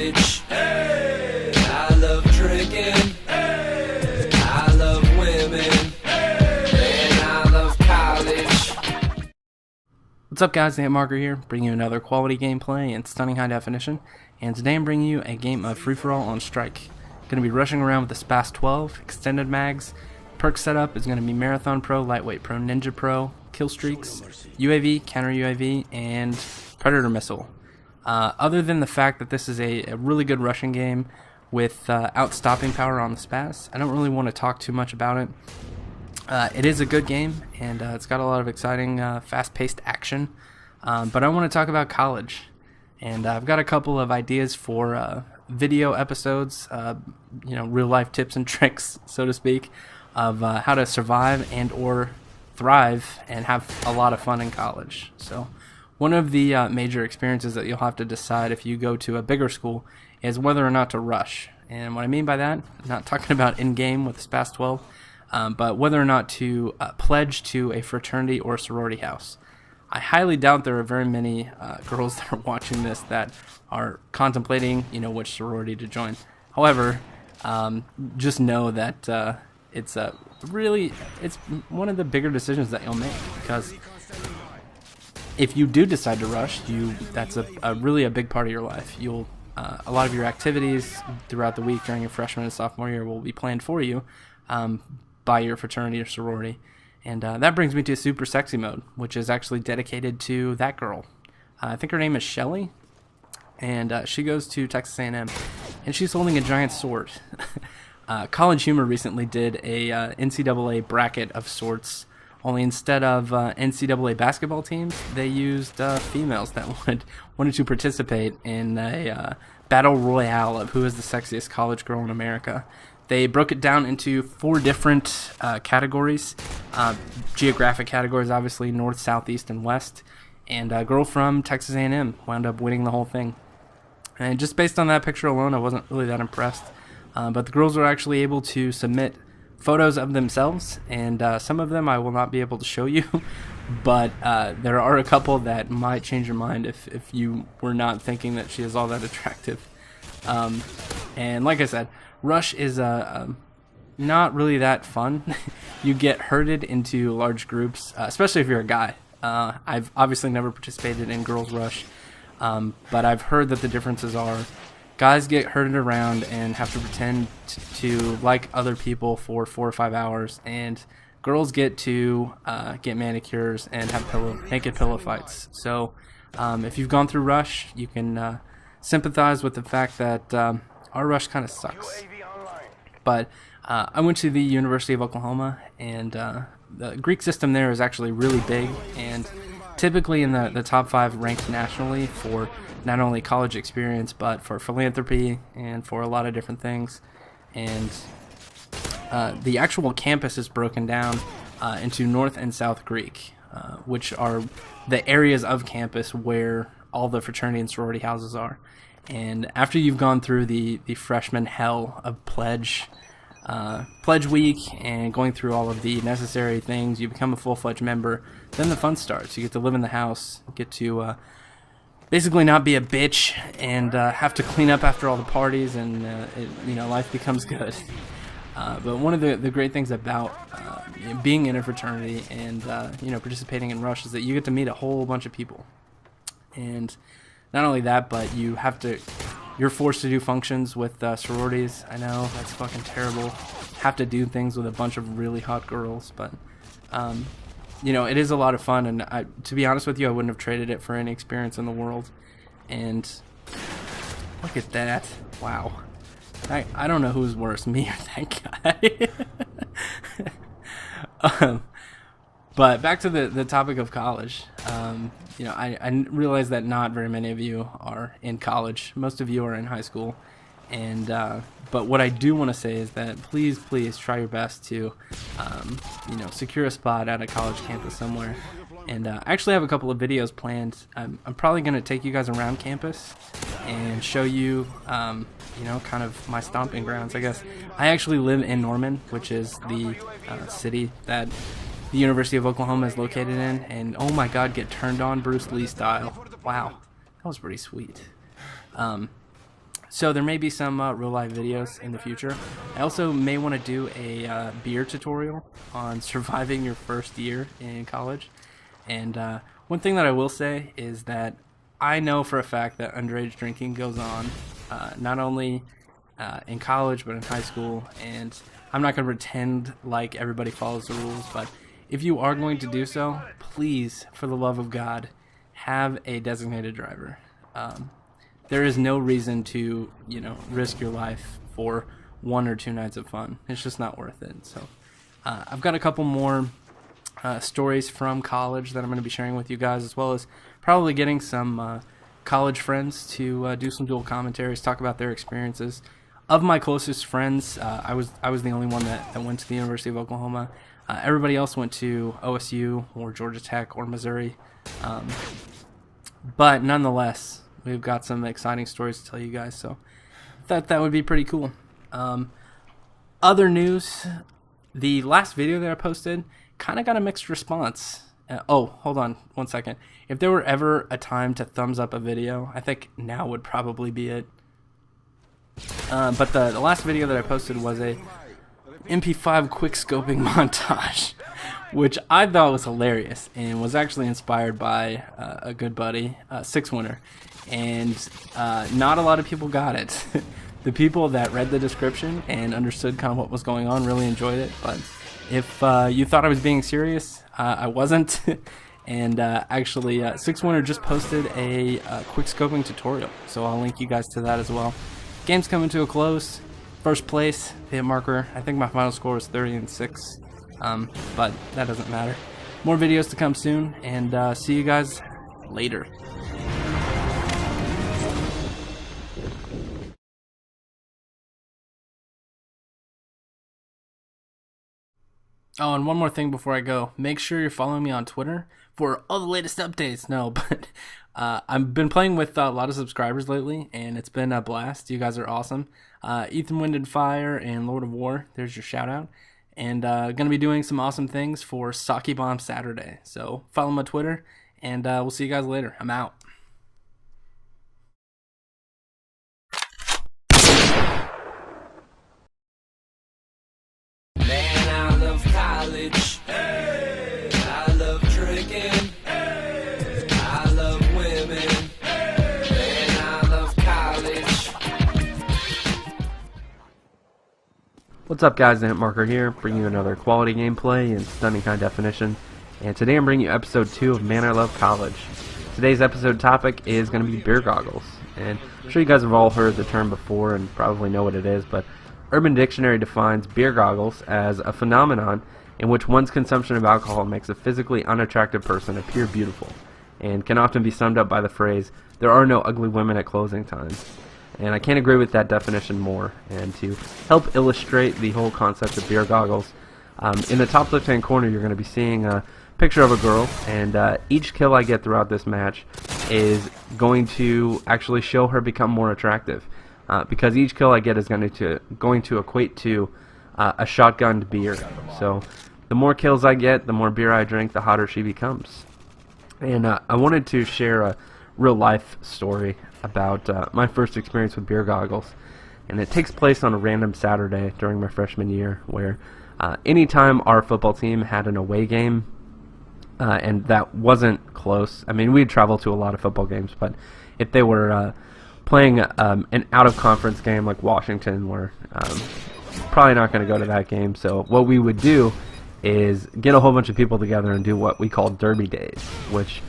college. Hey! I love drinking. Hey! I love women. Hey! And I love college. What's up guys, TheHitmarker here, bringing you another quality gameplay in stunning high definition, and today I'm bringing you a game of free-for-all on strike. Going to be rushing around with the SPAS 12, extended mags. Perk setup is going to be Marathon Pro, Lightweight Pro, Ninja Pro, Kill Streaks, UAV, Counter UAV, and Predator Missile. Other than the fact that this is a really good rushing game with outstopping power on the SPAS, I don't really want to talk too much about it. It is a good game, and it's got a lot of exciting, fast-paced action. But I want to talk about college, and I've got a couple of ideas for video episodes, real-life tips and tricks, so to speak, of how to survive and or thrive and have a lot of fun in college. So one of the major experiences that you'll have to decide if you go to a bigger school is whether or not to rush. And what I mean by that, I'm not talking about in-game with SPAS 12, but whether or not to pledge to a fraternity or sorority house. I highly doubt there are very many girls that are watching this that are contemplating, which sorority to join. However, just know that it's one of the bigger decisions that you'll make, because if you do decide to rush, that's really a big part of your life. A lot of your activities throughout the week during your freshman and sophomore year will be planned for you by your fraternity or sorority. And that brings me to Super Sexy Mode, which is actually dedicated to that girl. I think her name is Shelly, and she goes to Texas A&M, and she's holding a giant sword. College Humor recently did a NCAA bracket of sorts, only instead of NCAA basketball teams, they used females that wanted to participate in a battle royale of who is the sexiest college girl in America. They broke it down into 4 different categories, geographic categories, obviously north, south, east, and west. And a girl from Texas A&M wound up winning the whole thing. And just based on that picture alone, I wasn't really that impressed. But the girls were actually able to submit photos of themselves, and some of them I will not be able to show you. But there are a couple that might change your mind if you were not thinking that she is all that attractive. And like I said, Rush is not really that fun. You get herded into large groups, especially if you're a guy. I've obviously never participated in Girls Rush, but I've heard that the differences are guys get herded around and have to pretend to like other people for 4 or 5 hours, and girls get to get manicures and have naked pillow fights. So if you've gone through Rush, you can sympathize with the fact that our Rush kind of sucks. But I went to the University of Oklahoma, and the Greek system there is actually really big, and typically in the top 5 ranked nationally for not only college experience, but for philanthropy and for a lot of different things. And the actual campus is broken down into North and South Greek, which are the areas of campus where all the fraternity and sorority houses are. And after you've gone through the freshman hell of pledge week and going through all of the necessary things, you become a full-fledged member. Then the fun starts. You get to live in the house, you get to basically not be a bitch, and have to clean up after all the parties, and life becomes good. But one of the great things about being in a fraternity and participating in Rush is that you get to meet a whole bunch of people. And not only that, but you're forced to do functions with sororities. I know, that's fucking terrible. Have to do things with a bunch of really hot girls, but it is a lot of fun, and to be honest with you, I wouldn't have traded it for any experience in the world. And look at that. Wow. I don't know who's worse, me or that guy. But back to the topic of college. I realize that not very many of you are in college. Most of you are in high school. And but what I do want to say is that please try your best to secure a spot at a college campus somewhere. And I actually have a couple of videos planned. I'm probably going to take you guys around campus and show you kind of my stomping grounds, I guess. I actually live in Norman, which is the city that the University of Oklahoma is located in, and oh my god, get turned on Bruce Lee style. Wow, that was pretty sweet. So there may be some real life videos in the future. I also may want to do a beer tutorial on surviving your first year in college. And one thing that I will say is that I know for a fact that underage drinking goes on, not only in college but in high school. And I'm not going to pretend like everybody follows the rules, but if you are going to do so, please, for the love of God, have a designated driver. There is no reason to, risk your life for 1 or 2 nights of fun. It's just not worth it. So I've got a couple more stories from college that I'm going to be sharing with you guys, as well as probably getting some college friends to do some dual commentaries, talk about their experiences. Of my closest friends, I was the only one that went to the University of Oklahoma. Everybody else went to OSU or Georgia Tech or Missouri. But nonetheless, we've got some exciting stories to tell you guys, so that would be pretty cool. Other news, the last video that I posted kind of got a mixed response. Hold on one second. If there were ever a time to thumbs up a video, I think now would probably be it. But the last video that I posted was a MP5 quick scoping montage, which I thought was hilarious and was actually inspired by a good buddy, Six Winter, and not a lot of people got it. The people that read the description and understood kind of what was going on really enjoyed it, but if you thought I was being serious, I wasn't. And actually, Six Winter just posted a quick scoping tutorial, so I'll link you guys to that as well. Game's coming to a close. First place, TheHitmarker. I think my final score was 30-6, but that doesn't matter. More videos to come soon, and see you guys later. Oh, and one more thing before I go. Make sure you're following me on Twitter for all the latest updates. No, but I've been playing with a lot of subscribers lately, and it's been a blast. You guys are awesome. Ethan Wind and Fire and Lord of War, there's your shout out. And going to be doing some awesome things for Sake Bomb Saturday. So follow my Twitter, and we'll see you guys later. I'm out. Man, I love college. Hey. I love drinking. Hey. I love women. Hey. Man, I love college. What's up, guys? TheHitmarker here, bringing you another quality gameplay in stunning high definition. And today I'm bringing you episode 2 of Man, I Love College. Today's episode topic is going to be beer goggles. And I'm sure you guys have all heard the term before and probably know what it is, but Urban Dictionary defines beer goggles as a phenomenon in which one's consumption of alcohol makes a physically unattractive person appear beautiful, and can often be summed up by the phrase, "There are no ugly women at closing time." And I can't agree with that definition more. And to help illustrate the whole concept of beer goggles, in the top left-hand corner you're going to be seeing a picture of a girl, and each kill I get throughout this match is going to actually show her become more attractive. Because each kill I get is going to equate to a shotgunned beer. So the more kills I get, the more beer I drink, the hotter she becomes. And I wanted to share a real-life story about my first experience with beer goggles. And it takes place on a random Saturday during my freshman year, where anytime our football team had an away game, and that wasn't close. I mean, we'd travel to a lot of football games, but if they were playing an out-of-conference game like Washington, we're probably not going to go to that game. So what we would do is get a whole bunch of people together and do what we called derby days, which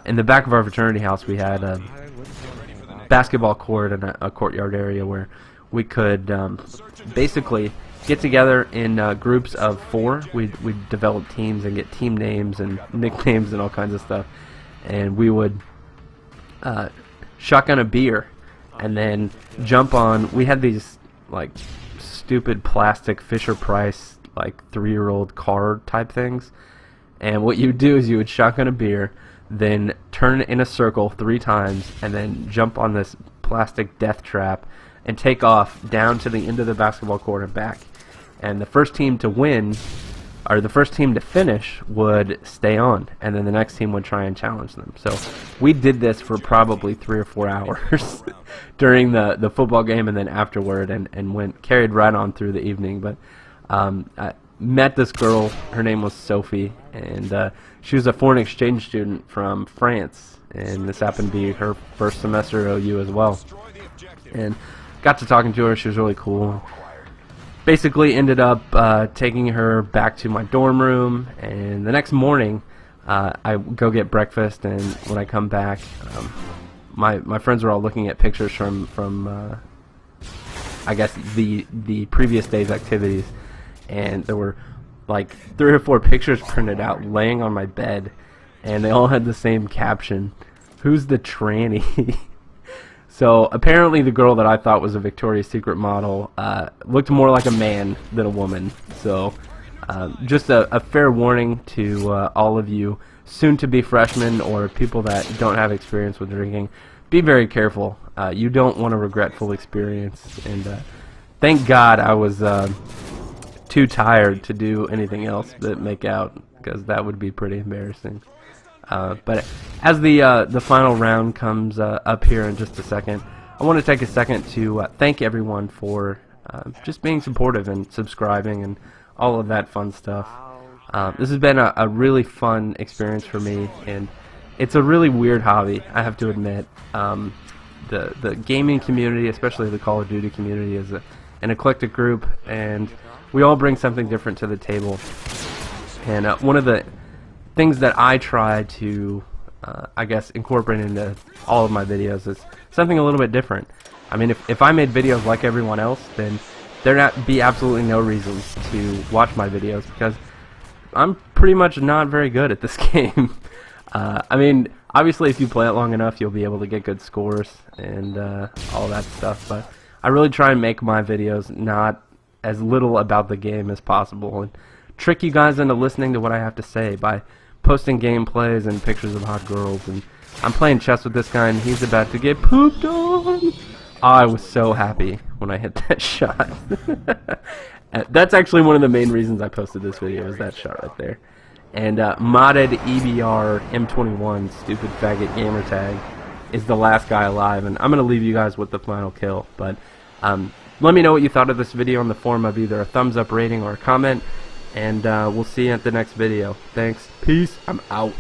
in the back of our fraternity house we had a basketball court and a courtyard area where we could basically get together in groups of 4. We'd develop teams and get team names and nicknames and all kinds of stuff, and we would shotgun a beer and then jump on. We had these like stupid plastic Fisher-Price like 3-year-old car type things, and what you would do is you would shotgun a beer, then turn in a circle 3 times, and then jump on this plastic death trap and take off down to the end of the basketball court and back. And the first team to win, or the first team to finish, would stay on, and then the next team would try and challenge them. So we did this for probably 3 or 4 hours. during the football game and then afterward, and carried right on through the evening. But I met this girl. Her name was Sophie, and she was a foreign exchange student from France, and this happened to be her first semester at OU as well. And got to talking to her. She was really cool. Basically ended up taking her back to my dorm room, and the next morning I go get breakfast, and when I come back, my friends were all looking at pictures from I guess the previous day's activities, and there were like 3 or 4 pictures printed out laying on my bed, and they all had the same caption: "Who's the tranny?" So apparently the girl that I thought was a Victoria's Secret model looked more like a man than a woman. So just a fair warning to all of you soon-to-be freshmen or people that don't have experience with drinking. Be very careful. You don't want a regretful experience. And thank God I was too tired to do anything else but make out, because that would be pretty embarrassing. But as the final round comes up here in just a second, I want to take a second to thank everyone for just being supportive and subscribing and all of that fun stuff. This has been a really fun experience for me, and it's a really weird hobby, I have to admit. The gaming community, especially the Call of Duty community, is an eclectic group, and we all bring something different to the table. And one of the things that I try to, I guess, incorporate into all of my videos is something a little bit different. I mean, if I made videos like everyone else, then there'd be absolutely no reason to watch my videos, because I'm pretty much not very good at this game. I mean, obviously if you play it long enough, you'll be able to get good scores and all that stuff, but I really try and make my videos not as little about the game as possible, and trick you guys into listening to what I have to say by posting gameplays and pictures of hot girls. And I'm playing chess with this guy, and he's about to get pooped on. I was so happy when I hit that shot. That's actually one of the main reasons I posted this video, is that shot right there. And modded EBR M21 stupid faggot gamer tag is the last guy alive, and I'm gonna leave you guys with the final kill. But let me know what you thought of this video in the form of either a thumbs up rating or a comment, and we'll see you at the next video. Thanks. Peace. I'm out.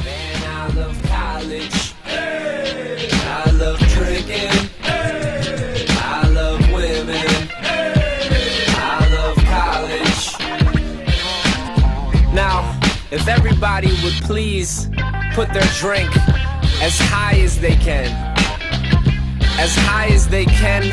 Man, I love college. Hey. I love drinking. Hey. I love women. Hey. I love college. Now, if everybody would please put their drink as high as they can. As high as they can,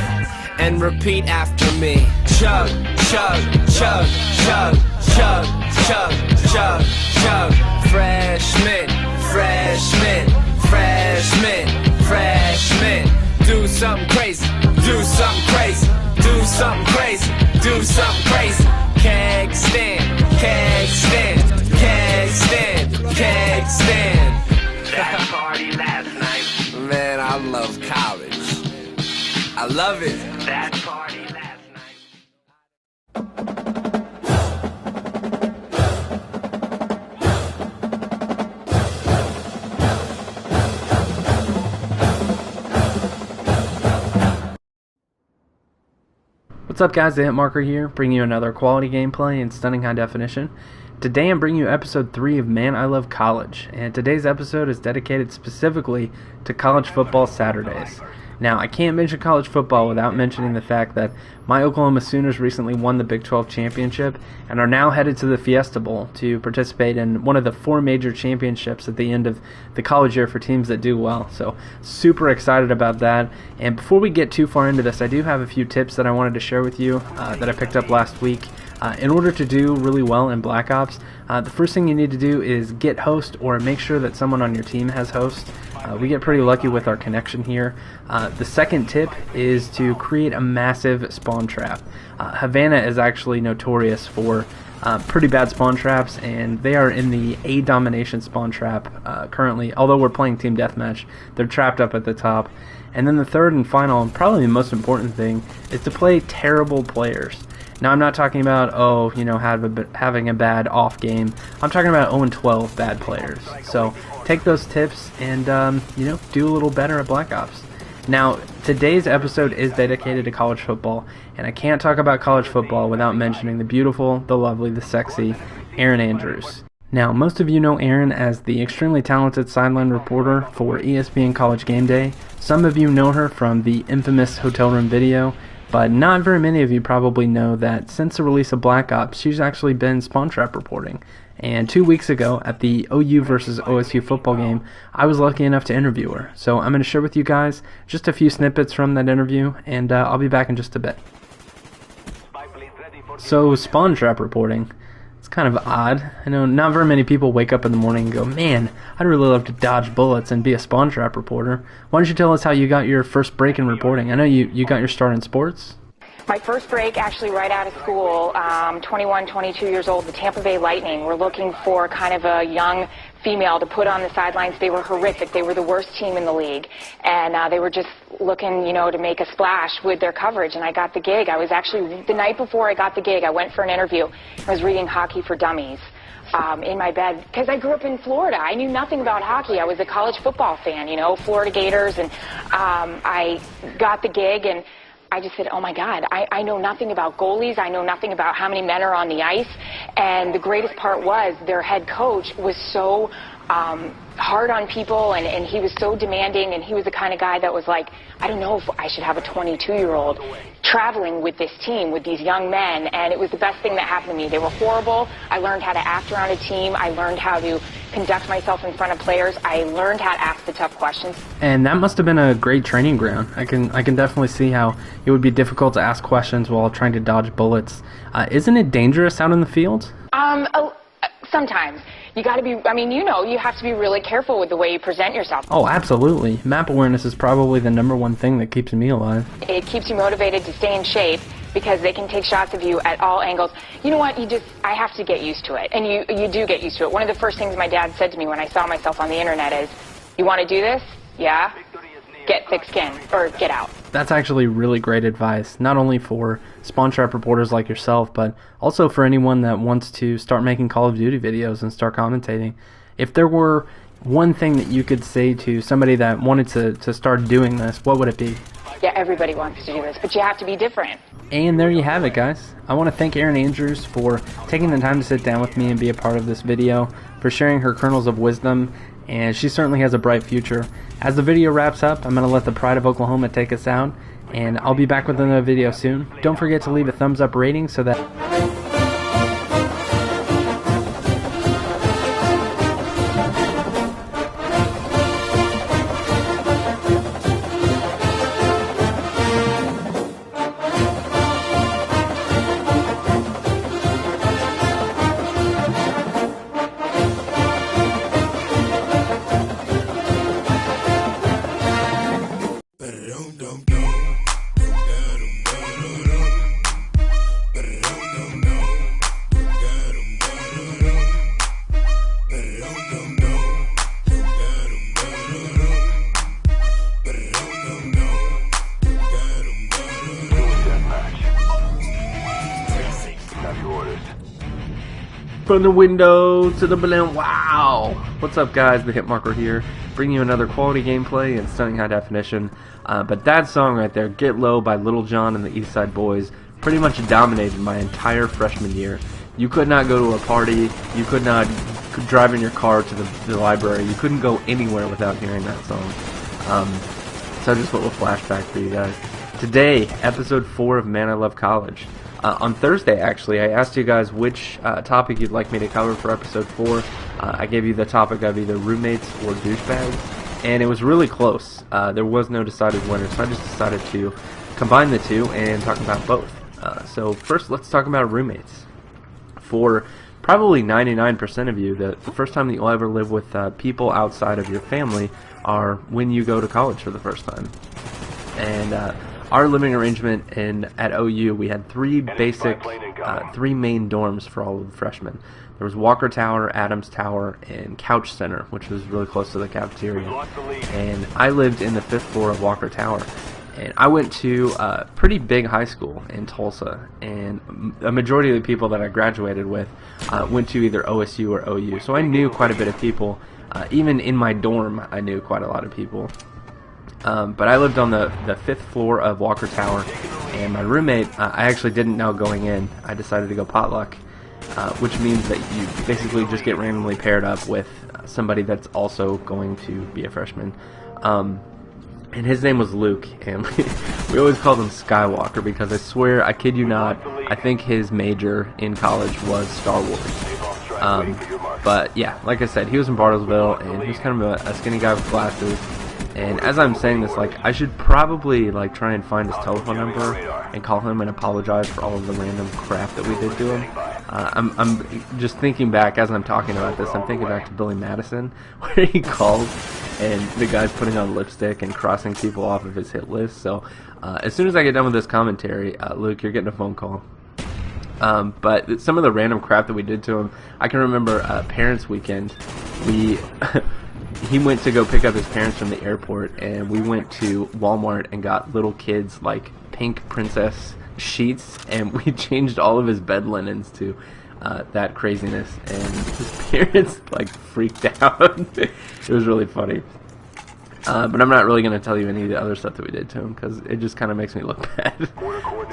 and repeat after me. Chug, chug, chug, chug, chug, chug, chug, chug. Freshman, freshman, freshman, freshman. Do something crazy, do something crazy, do something crazy, do something crazy. Keg stand, keg stand, keg stand, keg stand. That party last night. Man, I love college. I love it. That party last What's up, guys? TheHitmarker here, bringing you another quality gameplay in stunning high definition. Today I'm bringing you episode 3 of Man, I Love College, and today's episode is dedicated specifically to college football Saturdays. Now, I can't mention college football without mentioning the fact that my Oklahoma Sooners recently won the Big 12 championship and are now headed to the Fiesta Bowl to participate in one of the 4 major championships at the end of the college year for teams that do well. So, super excited about that. And before we get too far into this, I do have a few tips that I wanted to share with you that I picked up last week. In order to do really well in Black Ops, the first thing you need to do is get host, or make sure that someone on your team has host. We get pretty lucky with our connection here. The second tip is to create a massive spawn trap. Havana is actually notorious for pretty bad spawn traps, and they are in the A domination spawn trap currently. Although we're playing team deathmatch, they're trapped up at the top. And then the third and final, and probably the most important thing, is to play terrible players. Now, I'm not talking about, having a bad off game. I'm talking about 0-12 bad players. So take those tips and, do a little better at Black Ops. Now, today's episode is dedicated to college football, and I can't talk about college football without mentioning the beautiful, the lovely, the sexy Erin Andrews. Now, most of you know Erin as the extremely talented sideline reporter for ESPN College Game Day. Some of you know her from the infamous hotel room video, but not very many of you probably know that since the release of Black Ops, she's actually been Spawn Trap reporting. And 2 weeks ago, at the OU versus OSU football game, I was lucky enough to interview her. So I'm going to share with you guys just a few snippets from that interview, and I'll be back in just a bit. So, Spawn Trap reporting. It's kind of odd. I know not very many people wake up in the morning and go, man, I'd really love to dodge bullets and be a Spawn Trap reporter. Why don't you tell us how you got your first break in reporting? I know you got your start in sports. My first break, actually right out of school, 21, 22 years old, the Tampa Bay Lightning were looking for kind of a young female to put on the sidelines. They were horrific. They were the worst team in the league. And they were just looking, to make a splash with their coverage. And I got the gig. I was actually, the night before I got the gig, I went for an interview. I was reading Hockey for Dummies in my bed because I grew up in Florida. I knew nothing about hockey. I was a college football fan, Florida Gators. And I got the gig, and I just said, oh my God, I know nothing about goalies. I know nothing about how many men are on the ice. And the greatest part was their head coach was so hard on people, and he was so demanding, and he was the kind of guy that was like, I don't know if I should have a 22-year-old traveling with this team, with these young men. And it was the best thing that happened to me. They were horrible. I learned how to act around a team. I learned how to conduct myself in front of players. I learned how to ask the tough questions. And that must have been a great training ground. I can definitely see how it would be difficult to ask questions while trying to dodge bullets. Isn't it dangerous out in the field? Sometimes. You got to be, you have to be really careful with the way you present yourself. Oh, absolutely. Map awareness is probably the #1 thing that keeps me alive. It keeps you motivated to stay in shape because they can take shots of you at all angles. You know what? I have to get used to it. And you do get used to it. One of the first things my dad said to me when I saw myself on the internet is, you want to do this? Yeah? Get thick skin, or get out. That's actually really great advice, not only for Spawn Trap reporters like yourself, but also for anyone that wants to start making Call of Duty videos and start commentating. If there were one thing that you could say to somebody that wanted to start doing this, what would it be? Yeah, everybody wants to do this, but you have to be different. And there you have it, guys. I want to thank Erin Andrews for taking the time to sit down with me and be a part of this video, for sharing her kernels of wisdom, and she certainly has a bright future. As the video wraps up, I'm going to let the Pride of Oklahoma take us out, and I'll be back with another video soon. Don't forget to leave a thumbs up rating so that... From the window to the balloon, wow! What's up, guys? The Hitmarker here, bringing you another quality gameplay in stunning high definition. But that song right there, Get Low by Little John and the East Side Boys, pretty much dominated my entire freshman year. You could not go to a party, you could not drive in your car to the library, you couldn't go anywhere without hearing that song. So just a little flashback for you guys. Today, episode 4 of Man I Love College. On Thursday, actually, I asked you guys which topic you'd like me to cover for episode 4. I gave you the topic of either roommates or douchebags, and it was really close. There was no decided winner, so I just decided to combine the two and talk about both. So first, let's talk about roommates. For probably 99% of you, the first time that you'll ever live with people outside of your family are when you go to college for the first time. And our living arrangement at OU, we had three main dorms for all of the freshmen. There was Walker Tower, Adams Tower, and Couch Center, which was really close to the cafeteria. And I lived in the 5th floor of Walker Tower. And I went to a pretty big high school in Tulsa, and a majority of the people that I graduated with went to either OSU or OU. So I knew quite a bit of people. Even in my dorm, I knew quite a lot of people. But I lived on the 5th floor of Walker Tower, and my roommate, I actually didn't know going in. I decided to go potluck, which means that you basically just get randomly paired up with somebody that's also going to be a freshman. And his name was Luke, and we always called him Skywalker because I swear, I kid you not, I think his major in college was Star Wars. But yeah, like I said, he was in Bartlesville, and he was kind of a skinny guy with glasses. And as I'm saying this, like, I should probably like try and find his telephone number and call him and apologize for all of the random crap that we did to him. I'm just thinking back as I'm talking about this. I'm thinking back to Billy Madison, where he calls and the guy's putting on lipstick and crossing people off of his hit list. So as soon as I get done with this commentary, Luke, you're getting a phone call. But some of the random crap that we did to him, I can remember Parents Weekend. He went to go pick up his parents from the airport, and we went to Walmart and got little kids like pink princess sheets, and we changed all of his bed linens to that craziness, and his parents like freaked out. It was really funny. But I'm not really going to tell you any of the other stuff that we did to him because it just kind of makes me look bad.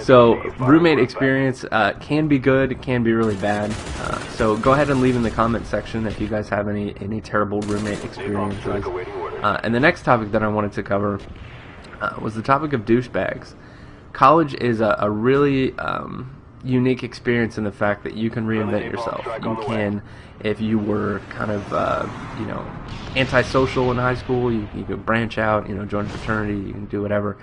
So roommate experience can be good, it can be really bad. So go ahead and leave in the comment section if you guys have any terrible roommate experiences. And the next topic that I wanted to cover was the topic of douchebags. College is a really unique experience in the fact that you can reinvent yourself. You can, if you were kind of, antisocial in high school, you could branch out, join a fraternity, you can do whatever.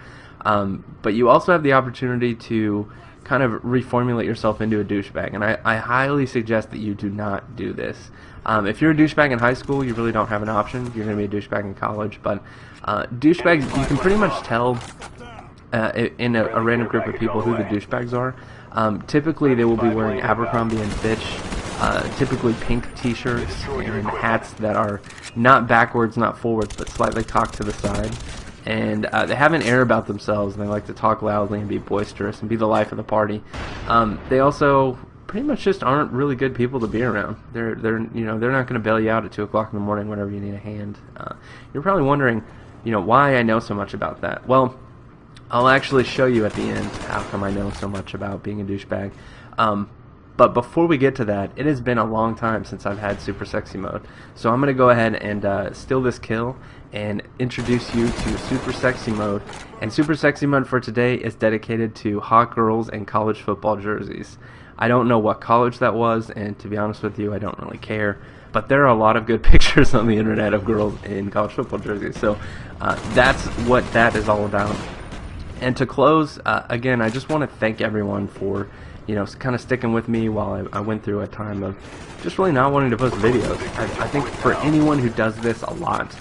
But you also have the opportunity to kind of reformulate yourself into a douchebag, and I highly suggest that you do not do this. If you're a douchebag in high school, you really don't have an option. You're going to be a douchebag in college, but douchebags, you can pretty much tell in a random group of people who the douchebags are. Typically, they will be wearing Abercrombie and Fitch, typically pink t-shirts and hats that are not backwards, not forwards, but slightly cocked to the side. And they have an air about themselves, and they like to talk loudly and be boisterous and be the life of the party. They also pretty much just aren't really good people to be around. They're not going to bail you out at 2 o'clock in the morning whenever you need a hand. You're probably wondering, why I know so much about that. Well, I'll actually show you at the end how come I know so much about being a douchebag. But before we get to that, it has been a long time since I've had Super Sexy Mode. So I'm going to go ahead and steal this kill and introduce you to Super Sexy Mode. And Super Sexy Mode for today is dedicated to hot girls and college football jerseys. I don't know what college that was, and to be honest with you, I don't really care. But there are a lot of good pictures on the internet of girls in college football jerseys. So that's what that is all about. And to close, again, I just want to thank everyone for kind of sticking with me while I went through a time of just really not wanting to post videos. I think for anyone who does this a lot,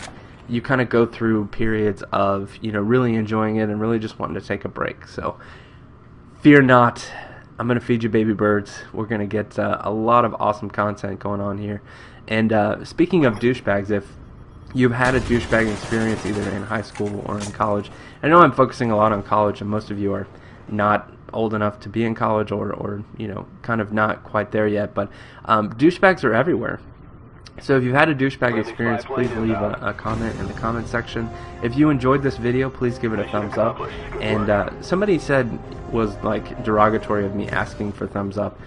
you kind of go through periods of, really enjoying it and really just wanting to take a break. So fear not, I'm going to feed you baby birds. We're going to get a lot of awesome content going on here. And speaking of douchebags, if you've had a douchebag experience either in high school or in college, I know I'm focusing a lot on college, and most of you are not old enough to be in college or kind of not quite there yet, but douchebags are everywhere. So if you've had a douchebag experience, please leave a comment in the comment section. If you enjoyed this video, please give it a thumbs up. And somebody said was like derogatory of me asking for thumbs up.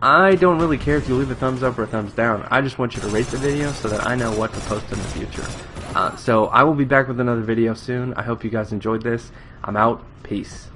I don't really care if you leave a thumbs up or a thumbs down. I just want you to rate the video so that I know what to post in the future. So I will be back with another video soon. I hope you guys enjoyed this. I'm out. Peace.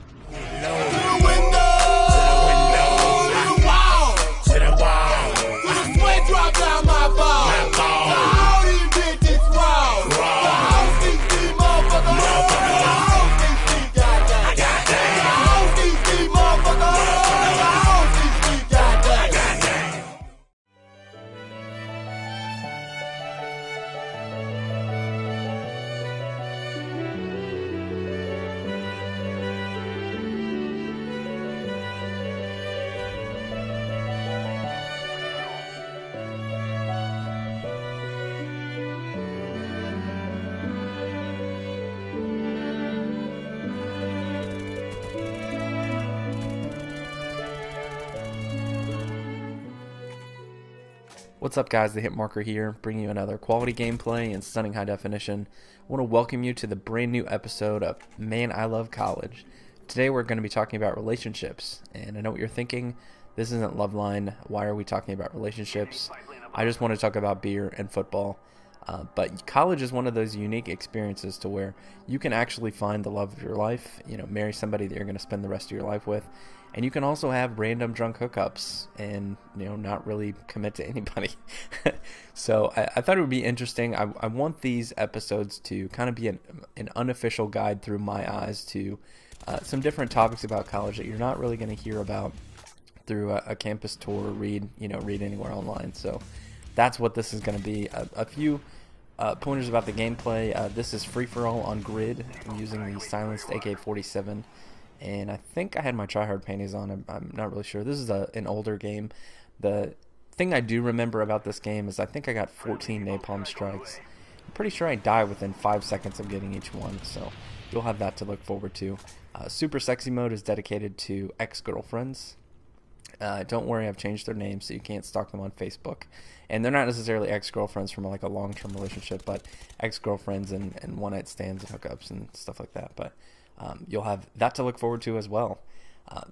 What's up, guys? TheHitmarker here, bringing you another quality gameplay in stunning high definition. I want to welcome you to the brand new episode of Man, I Love College. Today we're going to be talking about relationships, and I know what you're thinking. This isn't Loveline. Why are we talking about relationships? I just want to talk about beer and football. But college is one of those unique experiences to where you can actually find the love of your life, marry somebody that you're going to spend the rest of your life with. And you can also have random drunk hookups and, not really commit to anybody. So I thought it would be interesting. I want these episodes to kind of be an unofficial guide through my eyes to some different topics about college that you're not really going to hear about through a campus tour or read anywhere online. So that's what this is going to be. A few pointers about the gameplay. This is free-for-all on grid. I'm using the silenced AK-47. And I think I had my tryhard panties on. I'm not really sure. This is an older game. The thing I do remember about this game is I think I got 14 napalm strikes. I'm pretty sure I die within 5 seconds of getting each one, so you'll have that to look forward to. Super Sexy Mode is dedicated to ex-girlfriends. Don't worry, I've changed their names so you can't stalk them on Facebook. And they're not necessarily ex-girlfriends from like a long-term relationship, but ex-girlfriends and one-night stands and hookups and stuff like that. But you'll have that to look forward to as well.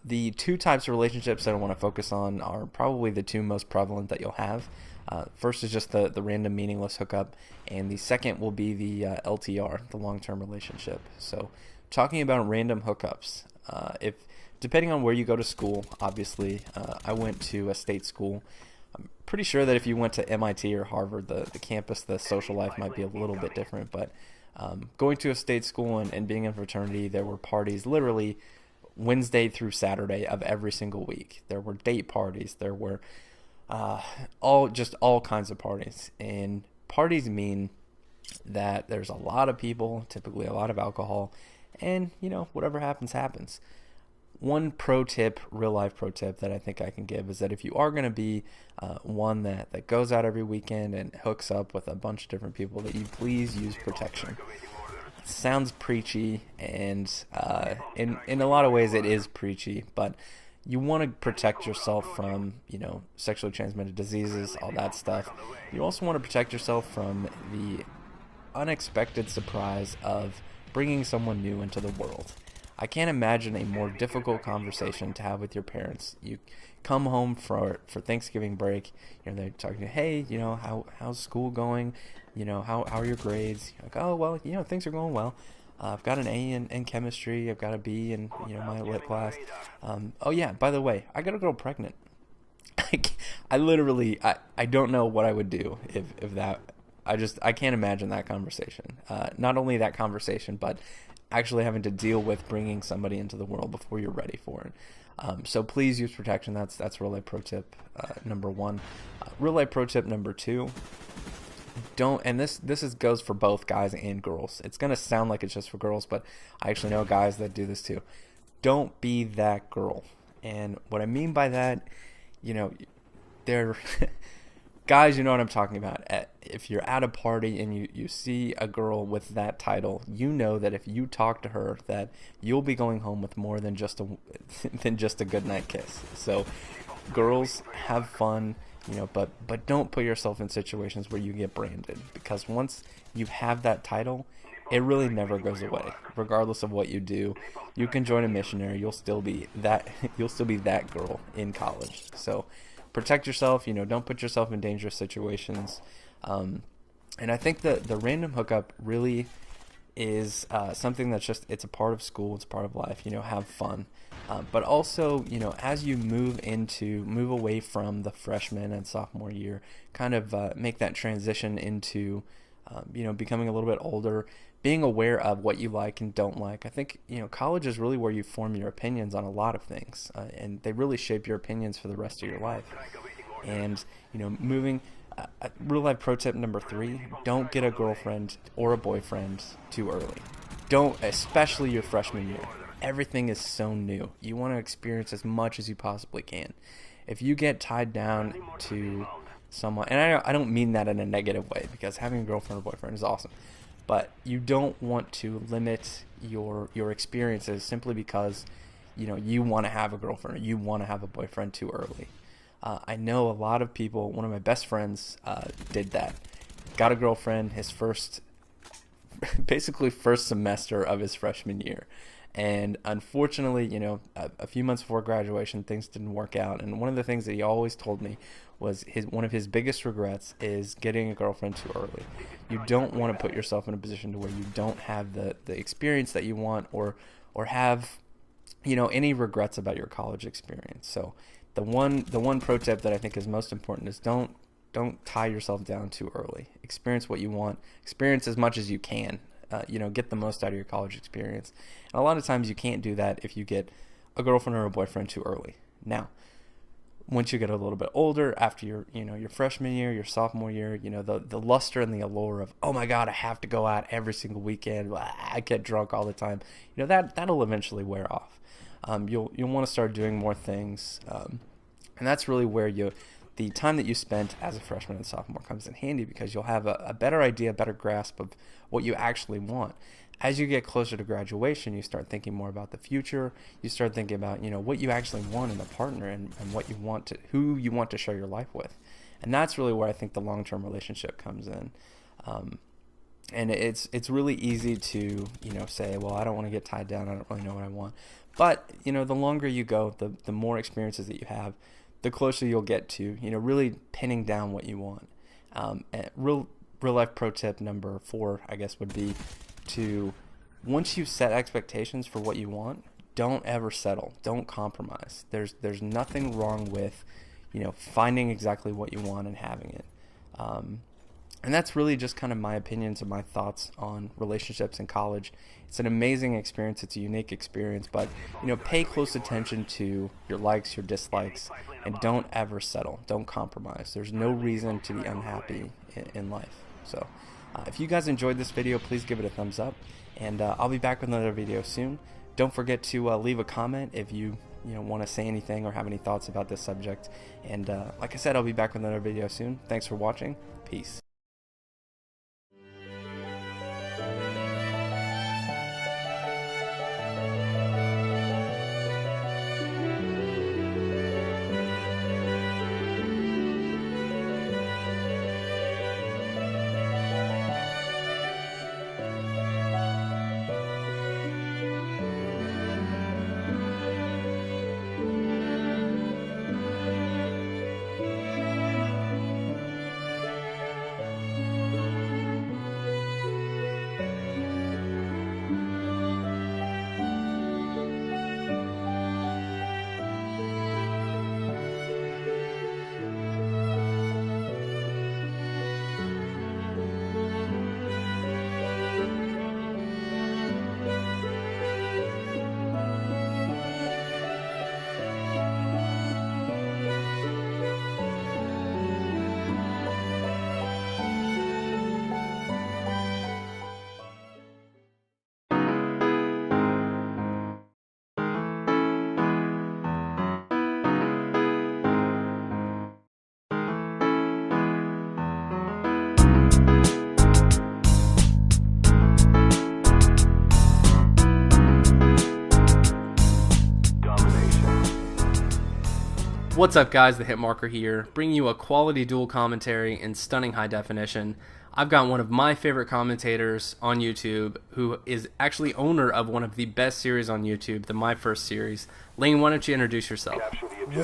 The two types of relationships that I want to focus on are probably the two most prevalent that you'll have. First is just the random meaningless hookup, and the second will be the LTR, the long-term relationship. So talking about random hookups, depending on where you go to school, obviously, I went to a state school. I'm pretty sure that if you went to MIT or Harvard, the campus, the social life might be a little bit different, but going to a state school and being in fraternity, there were parties literally Wednesday through Saturday of every single week. There were date parties. There were all kinds of parties. And parties mean that there's a lot of people, typically a lot of alcohol, and whatever happens, happens. One pro tip, real life pro tip that I think I can give is that if you are going to be one that goes out every weekend and hooks up with a bunch of different people, that you please use protection. It sounds preachy, and in a lot of ways it is preachy, but you want to protect yourself from sexually transmitted diseases, all that stuff. You also want to protect yourself from the unexpected surprise of bringing someone new into the world. I can't imagine a more difficult conversation to have with your parents. You come home for Thanksgiving break, they're talking to you, hey, how's school going? How are your grades? You're like, oh, well, things are going well. I've got an A in chemistry. I've got a B in, my lit class. Oh, yeah, by the way, I got a girl pregnant. I literally don't know what I would do if that, I can't imagine that conversation. Not only that conversation, but actually having to deal with bringing somebody into the world before you're ready for it. So please use protection. That's real life pro tip number one. Real life pro tip number two. This goes for both guys and girls. It's gonna sound like it's just for girls, but I actually know guys that do this too. Don't be that girl. And what I mean by that, they're guys, you know what I'm talking about. If you're at a party and you see a girl with that title, you know that if you talk to her, that you'll be going home with more than just a good night kiss. So, girls, have fun, but don't put yourself in situations where you get branded, because once you have that title, it really never goes away. Regardless of what you do, you can join a missionary. You'll still be that. You'll still be that girl in college. So protect yourself, don't put yourself in dangerous situations. And I think the random hookup really is something that's it's a part of school, it's a part of life, have fun. But also, as you move away from the freshman and sophomore year, kind of make that transition into, becoming a little bit older, being aware of what you like and don't like. I think, college is really where you form your opinions on a lot of things, and they really shape your opinions for the rest of your life. And, moving, real life pro tip number 3, don't get a girlfriend or a boyfriend too early. Don't, especially your freshman year. Everything is so new. You want to experience as much as you possibly can. If you get tied down to someone, and I don't mean that in a negative way, because having a girlfriend or boyfriend is awesome, but you don't want to limit your experiences simply because you want to have a girlfriend or you want to have a boyfriend too early. I know a lot of people. One of my best friends did that. Got a girlfriend his basically first semester of his freshman year. And unfortunately, a few months before graduation, things didn't work out. And one of the things that he always told me was one of his biggest regrets is getting a girlfriend too early. You don't want to put yourself in a position to where you don't have the experience that you want, or have any regrets about your college experience. So the one pro tip that I think is most important is don't tie yourself down too early. Experience what you want. Experience as much as you can. Get the most out of your college experience. And a lot of times you can't do that if you get a girlfriend or a boyfriend too early. Now, once you get a little bit older, after your freshman year, your sophomore year, the luster and the allure of, oh my God, I have to go out every single weekend. I get drunk all the time. That'll eventually wear off. You'll want to start doing more things, and that's really where the time that you spent as a freshman and sophomore comes in handy, because you'll have a better idea, better grasp of what you actually want. As you get closer to graduation, you start thinking more about the future. You start thinking about what you actually want in a partner, and who you want to share your life with. And that's really where I think the long-term relationship comes in. And it's really easy to say, well, I don't want to get tied down. I don't really know what I want. But the longer you go, the more experiences that you have, the closer you'll get to really pinning down what you want. And real life pro tip number 4, I guess, would be to, once you've set expectations for what you want, don't ever settle. Don't compromise. There's nothing wrong with finding exactly what you want and having it. And that's really just kind of my opinions and my thoughts on relationships in college. It's an amazing experience. It's a unique experience, but pay close attention to your likes, your dislikes, and don't ever settle. Don't compromise. There's no reason to be unhappy in life. So if you guys enjoyed this video, please give it a thumbs up, and I'll be back with another video soon. Don't forget to leave a comment if you want to say anything or have any thoughts about this subject. And like I said, I'll be back with another video soon. Thanks for watching. Peace. What's up, guys? The Hitmarker here, bringing you a quality dual commentary in stunning high definition. I've got one of my favorite commentators on YouTube, who is actually owner of one of the best series on YouTube, the My First series. Lane, why don't you introduce yourself?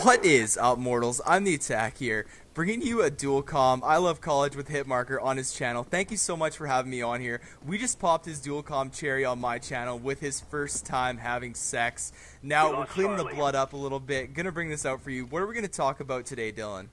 What is up, mortals? I'm the Attack here, bringing you a dual comm I Love College with Hitmarker on his channel. Thank you so much for having me on here. We just popped his dual comm cherry on my channel with his first time having sex. Now we're cleaning the blood up a little bit. Gonna bring this out for you. What are we gonna talk about today, Dylan?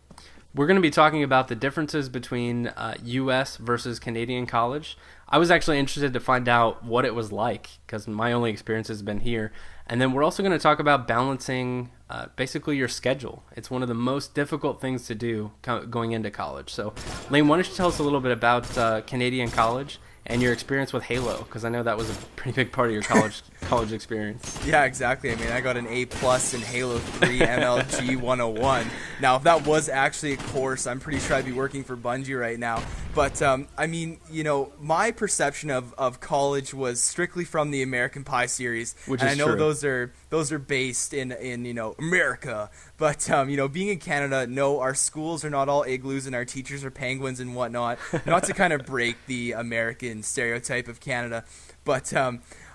We're going to be talking about the differences between U.S. versus Canadian college. I was actually interested to find out what it was like, because my only experience has been here. And then we're also going to talk about balancing basically your schedule. It's one of the most difficult things to do going into college. So, Lane, why don't you tell us a little bit about Canadian college and your experience with Halo, because I know that was a pretty big part of your college experience. Yeah, exactly. I mean, I got an A+ in Halo 3 MLG 101. Now, if that was actually a course, I'm pretty sure I'd be working for Bungie right now. But, I mean, you know, my perception of college was strictly from the American Pie series. Which and is I know true. those are based in you know, America. But, you know, being in Canada, no, our schools are not all igloos and our teachers are penguins and whatnot. Not to kind of break the American stereotype of Canada. But,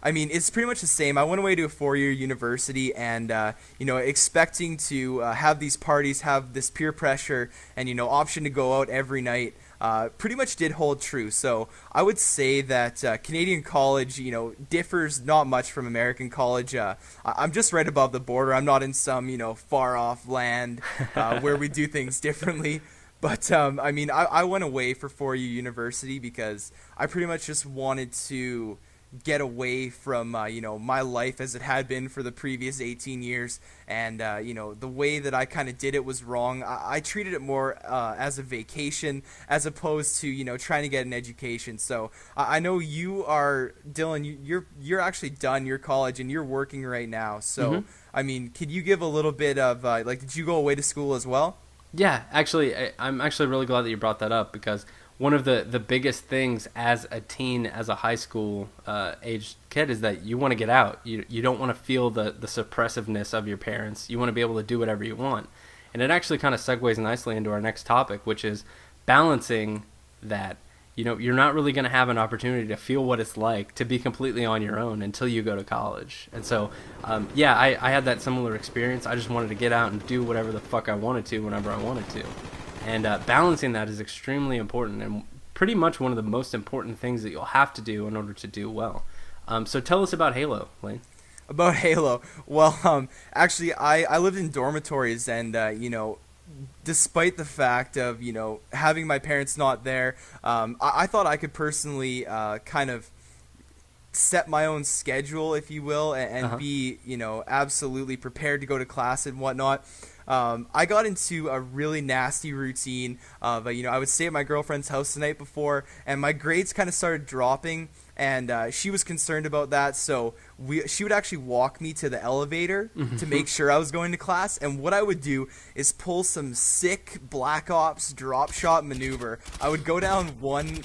I mean, it's pretty much the same. I went away to a 4-year university and, you know, expecting to have these parties, have this peer pressure and, you know, option to go out every night. Pretty much did hold true. So I would say that Canadian college, you know, differs not much from American college. I'm just right above the border. I'm not in some, you know, far off land where we do things differently. But, I mean, I went away for 4-year university because I pretty much just wanted to get away from, you know, my life as it had been for the previous 18 years. And, you know, the way that I kind of did it was wrong. I treated it more as a vacation as opposed to, you know, trying to get an education. So I know you are, Dylan, you're actually done your college and you're working right now. So, I mean, could you give a little bit of, like, did you go away to school as well? Yeah, actually, I'm actually really glad that you brought that up because one of the biggest things as a teen, as a high school aged kid, is that you want to get out. You don't want to feel the suppressiveness of your parents. You want to be able to do whatever you want. And it actually kind of segues nicely into our next topic, which is balancing that. You know, you're not really going to have an opportunity to feel what it's like to be completely on your own until you go to college. And so, yeah, I had that similar experience. I just wanted to get out and do whatever the fuck I wanted to whenever I wanted to. And balancing that is extremely important and pretty much one of the most important things that you'll have to do in order to do well. So tell us about Halo, Lane. About Halo. Well, actually, I lived in dormitories and, you know, despite the fact of, you know, having my parents not there, I thought I could personally kind of set my own schedule, if you will, and be, you know, absolutely prepared to go to class and whatnot. I got into a really nasty routine of, you know, I would stay at my girlfriend's house the night before, and my grades kind of started dropping, and she was concerned about that, so she would actually walk me to the elevator to make sure I was going to class, and what I would do is pull some sick Black Ops drop shot maneuver. I would go down one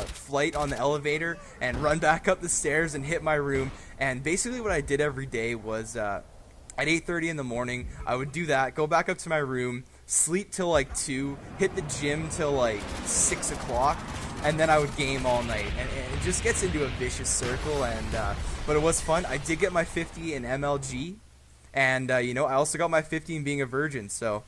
flight on the elevator and run back up the stairs and hit my room, and basically what I did every day was at 8:30 in the morning, I would do that, go back up to my room, sleep till like 2, hit the gym till like 6 o'clock, and then I would game all night. And it just gets into a vicious circle, and but it was fun. I did get my 50 in MLG, and you know, I also got my 50 in being a virgin, so.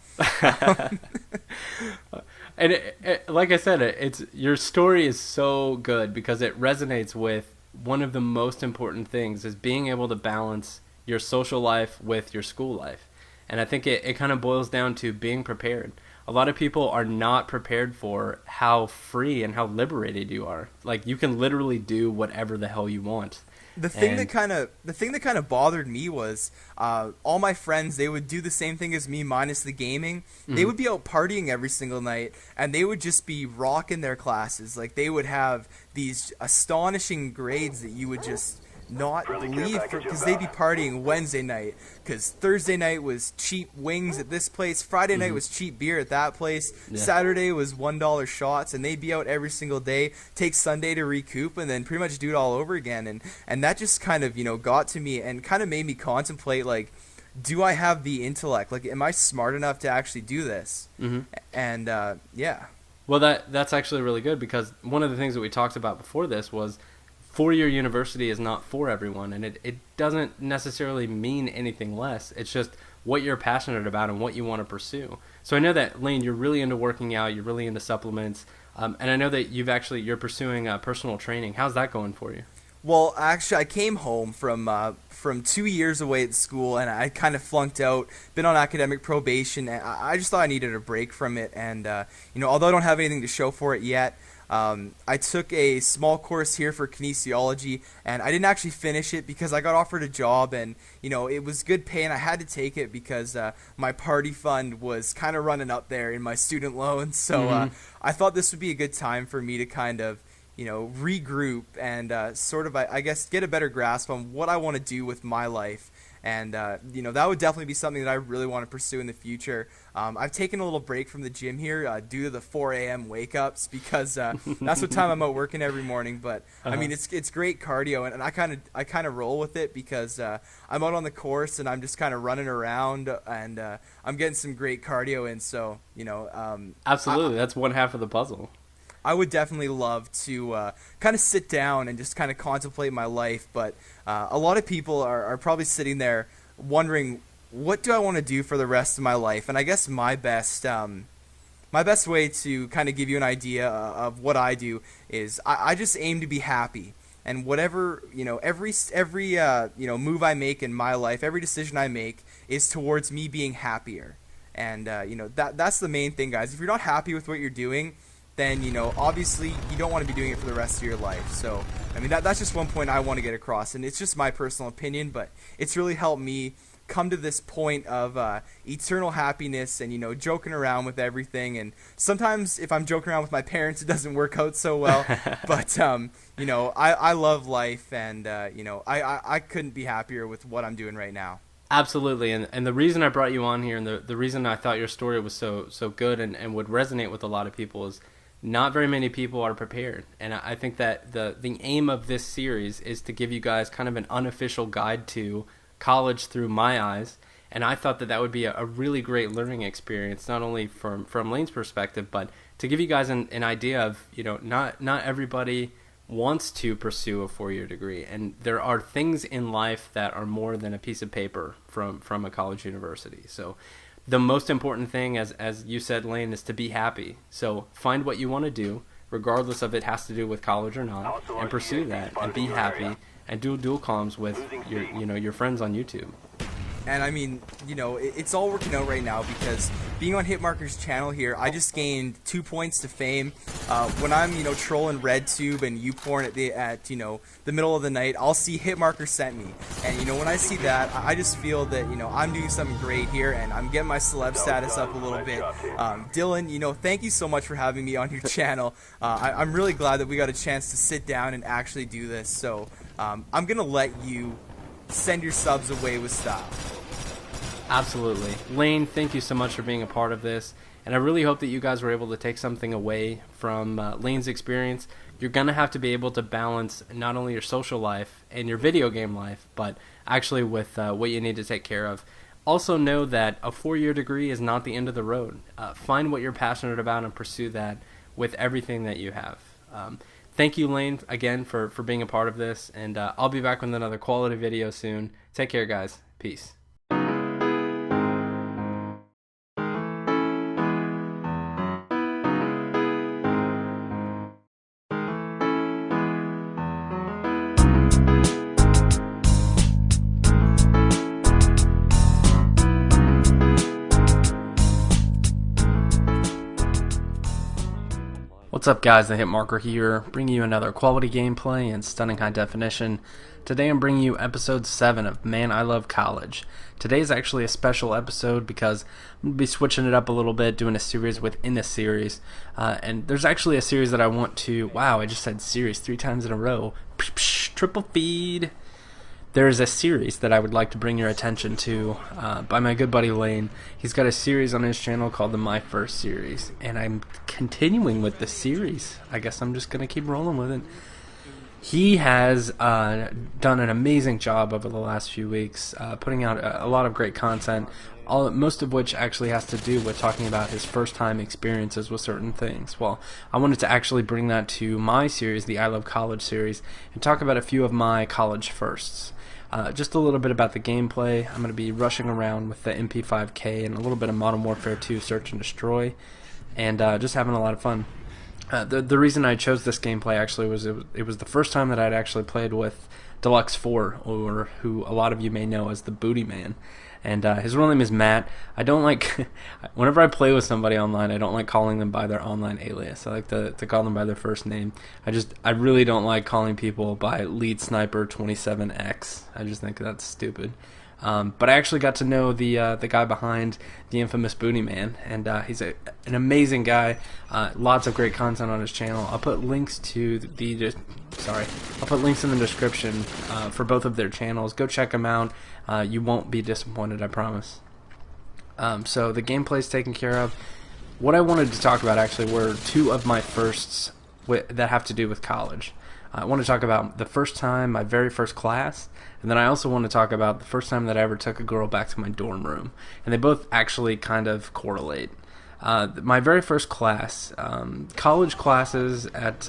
And like I said, it's your story is so good because it resonates with one of the most important things is being able to balance your social life with your school life. And I think it kind of boils down to being prepared. A lot of people are not prepared for how free and how liberated you are. Like, you can literally do whatever the hell you want. The thing that kind of bothered me was all my friends, they would do the same thing as me minus the gaming. They would be out partying every single night, and they would just be rocking their classes. Like, they would have these astonishing grades that you would just not believe, because they'd be partying Wednesday night because Thursday night was cheap wings at this place, Friday night was cheap beer at that place, Saturday was $1 shots, and they'd be out every single day, take Sunday to recoup, and then pretty much do it all over again. And that just kind of, you know, got to me and kind of made me contemplate, like, do I have the intellect? Like, am I smart enough to actually do this? And yeah. Well, that's actually really good, because one of the things that we talked about before this was 4-year university is not for everyone, and it doesn't necessarily mean anything less. It's just what you're passionate about and what you want to pursue. So I know that, Lane, you're really into working out, you're really into supplements, and I know that you're pursuing personal training. How's that going for you? Well, actually, I came home from 2 years away at school, and I kind of flunked out, been on academic probation, and I just thought I needed a break from it, and, you know, although I don't have anything to show for it yet, I took a small course here for kinesiology, and I didn't actually finish it because I got offered a job, and, you know, it was good pay, and I had to take it because my party fund was kind of running up there in my student loans, so I thought this would be a good time for me to kind of, you know, regroup and sort of, I guess, get a better grasp on what I want to do with my life. And that would definitely be something that I really want to pursue in the future. I've taken a little break from the gym here due to the 4 a.m. wake ups because that's what time I'm out working every morning. But I mean, it's great cardio, and I kind of roll with it because I'm out on the course and I'm just kind of running around, and I'm getting some great cardio in. So absolutely, that's one half of the puzzle. I would definitely love to kind of sit down and just kind of contemplate my life, but a lot of people are probably sitting there wondering, what do I want to do for the rest of my life? And I guess my best way to kind of give you an idea of what I do is I just aim to be happy. And whatever, every move I make in my life, every decision I make is towards me being happier. And, that's the main thing, guys. If you're not happy with what you're doing, then, obviously you don't want to be doing it for the rest of your life. So, I mean, that's just one point I want to get across. And it's just my personal opinion, but it's really helped me come to this point of eternal happiness and, joking around with everything. And sometimes if I'm joking around with my parents, it doesn't work out so well. But, I love life, and, I couldn't be happier with what I'm doing right now. Absolutely, and the reason I brought you on here, and the reason I thought your story was so good and would resonate with a lot of people is not very many people are prepared. And I think that the aim of this series is to give you guys kind of an unofficial guide to college through my eyes. And I thought that would be a really great learning experience, not only from Lane's perspective, but to give you guys an idea of, not everybody wants to pursue a 4-year degree, and there are things in life that are more than a piece of paper from a college university. So the most important thing, as you said, Lane, is to be happy. So find what you want to do, regardless of it has to do with college or not, and pursue that and be happy and do dual comms with your friends on YouTube. And I mean, it's all working out right now because being on Hitmarker's channel here, I just gained 2 points to fame. When I'm, trolling RedTube and YouPorn at the middle of the night, I'll see Hitmarker sent me. And, when I see that, I just feel that, I'm doing something great here and I'm getting my celeb status up a little bit. Dylan, thank you so much for having me on your channel. I'm really glad that we got a chance to sit down and actually do this. So I'm going to let you send your subs away with style. Absolutely. Lane, thank you so much for being a part of this, and I really hope that you guys were able to take something away from Lane's experience. You're going to have to be able to balance not only your social life and your video game life, but actually with what you need to take care of. Also know that a 4-year degree is not the end of the road. Find what you're passionate about and pursue that with everything that you have. Thank you, Lane, again, for being a part of this, and I'll be back with another quality video soon. Take care, guys. Peace. What's up, guys? TheHitmarker here, bringing you another quality gameplay in stunning high definition. Today I'm bringing you episode 7 of Man, I Love College. Today is actually a special episode because I'm going to be switching it up a little bit, doing a series within a series. And there's actually a series that I want to... Wow, I just said series 3 times in a row. Triple feed. There's a series that I would like to bring your attention to by my good buddy Lane. He's got a series on his channel called the My First Series, and I'm continuing with the series. I guess I'm just going to keep rolling with it. He has done an amazing job over the last few weeks, putting out a lot of great content, most of which actually has to do with talking about his first-time experiences with certain things. Well, I wanted to actually bring that to my series, the I Love College series, and talk about a few of my college firsts. Just a little bit about the gameplay. I'm going to be rushing around with the MP5K and a little bit of Modern Warfare 2 Search and Destroy, and just having a lot of fun. The reason I chose this gameplay actually was it was the first time that I'd actually played with Deluxe 4, or who a lot of you may know as the Booty Man. And his real name is Matt. I don't like, whenever I play with somebody online, I don't like calling them by their online alias. I like to call them by their first name. I really don't like calling people by Lead Sniper 27X. I just think that's stupid. But I actually got to know the guy behind the infamous Booty Man, and he's an amazing guy. Lots of great content on his channel. I'll put links to I'll put links in the description for both of their channels. Go check them out. You won't be disappointed, I promise. So the gameplay's taken care of. What I wanted to talk about actually were two of my firsts that have to do with college. I want to talk about the first time, my very first class, and then I also want to talk about the first time that I ever took a girl back to my dorm room. And they both actually kind of correlate. My very first class, college classes at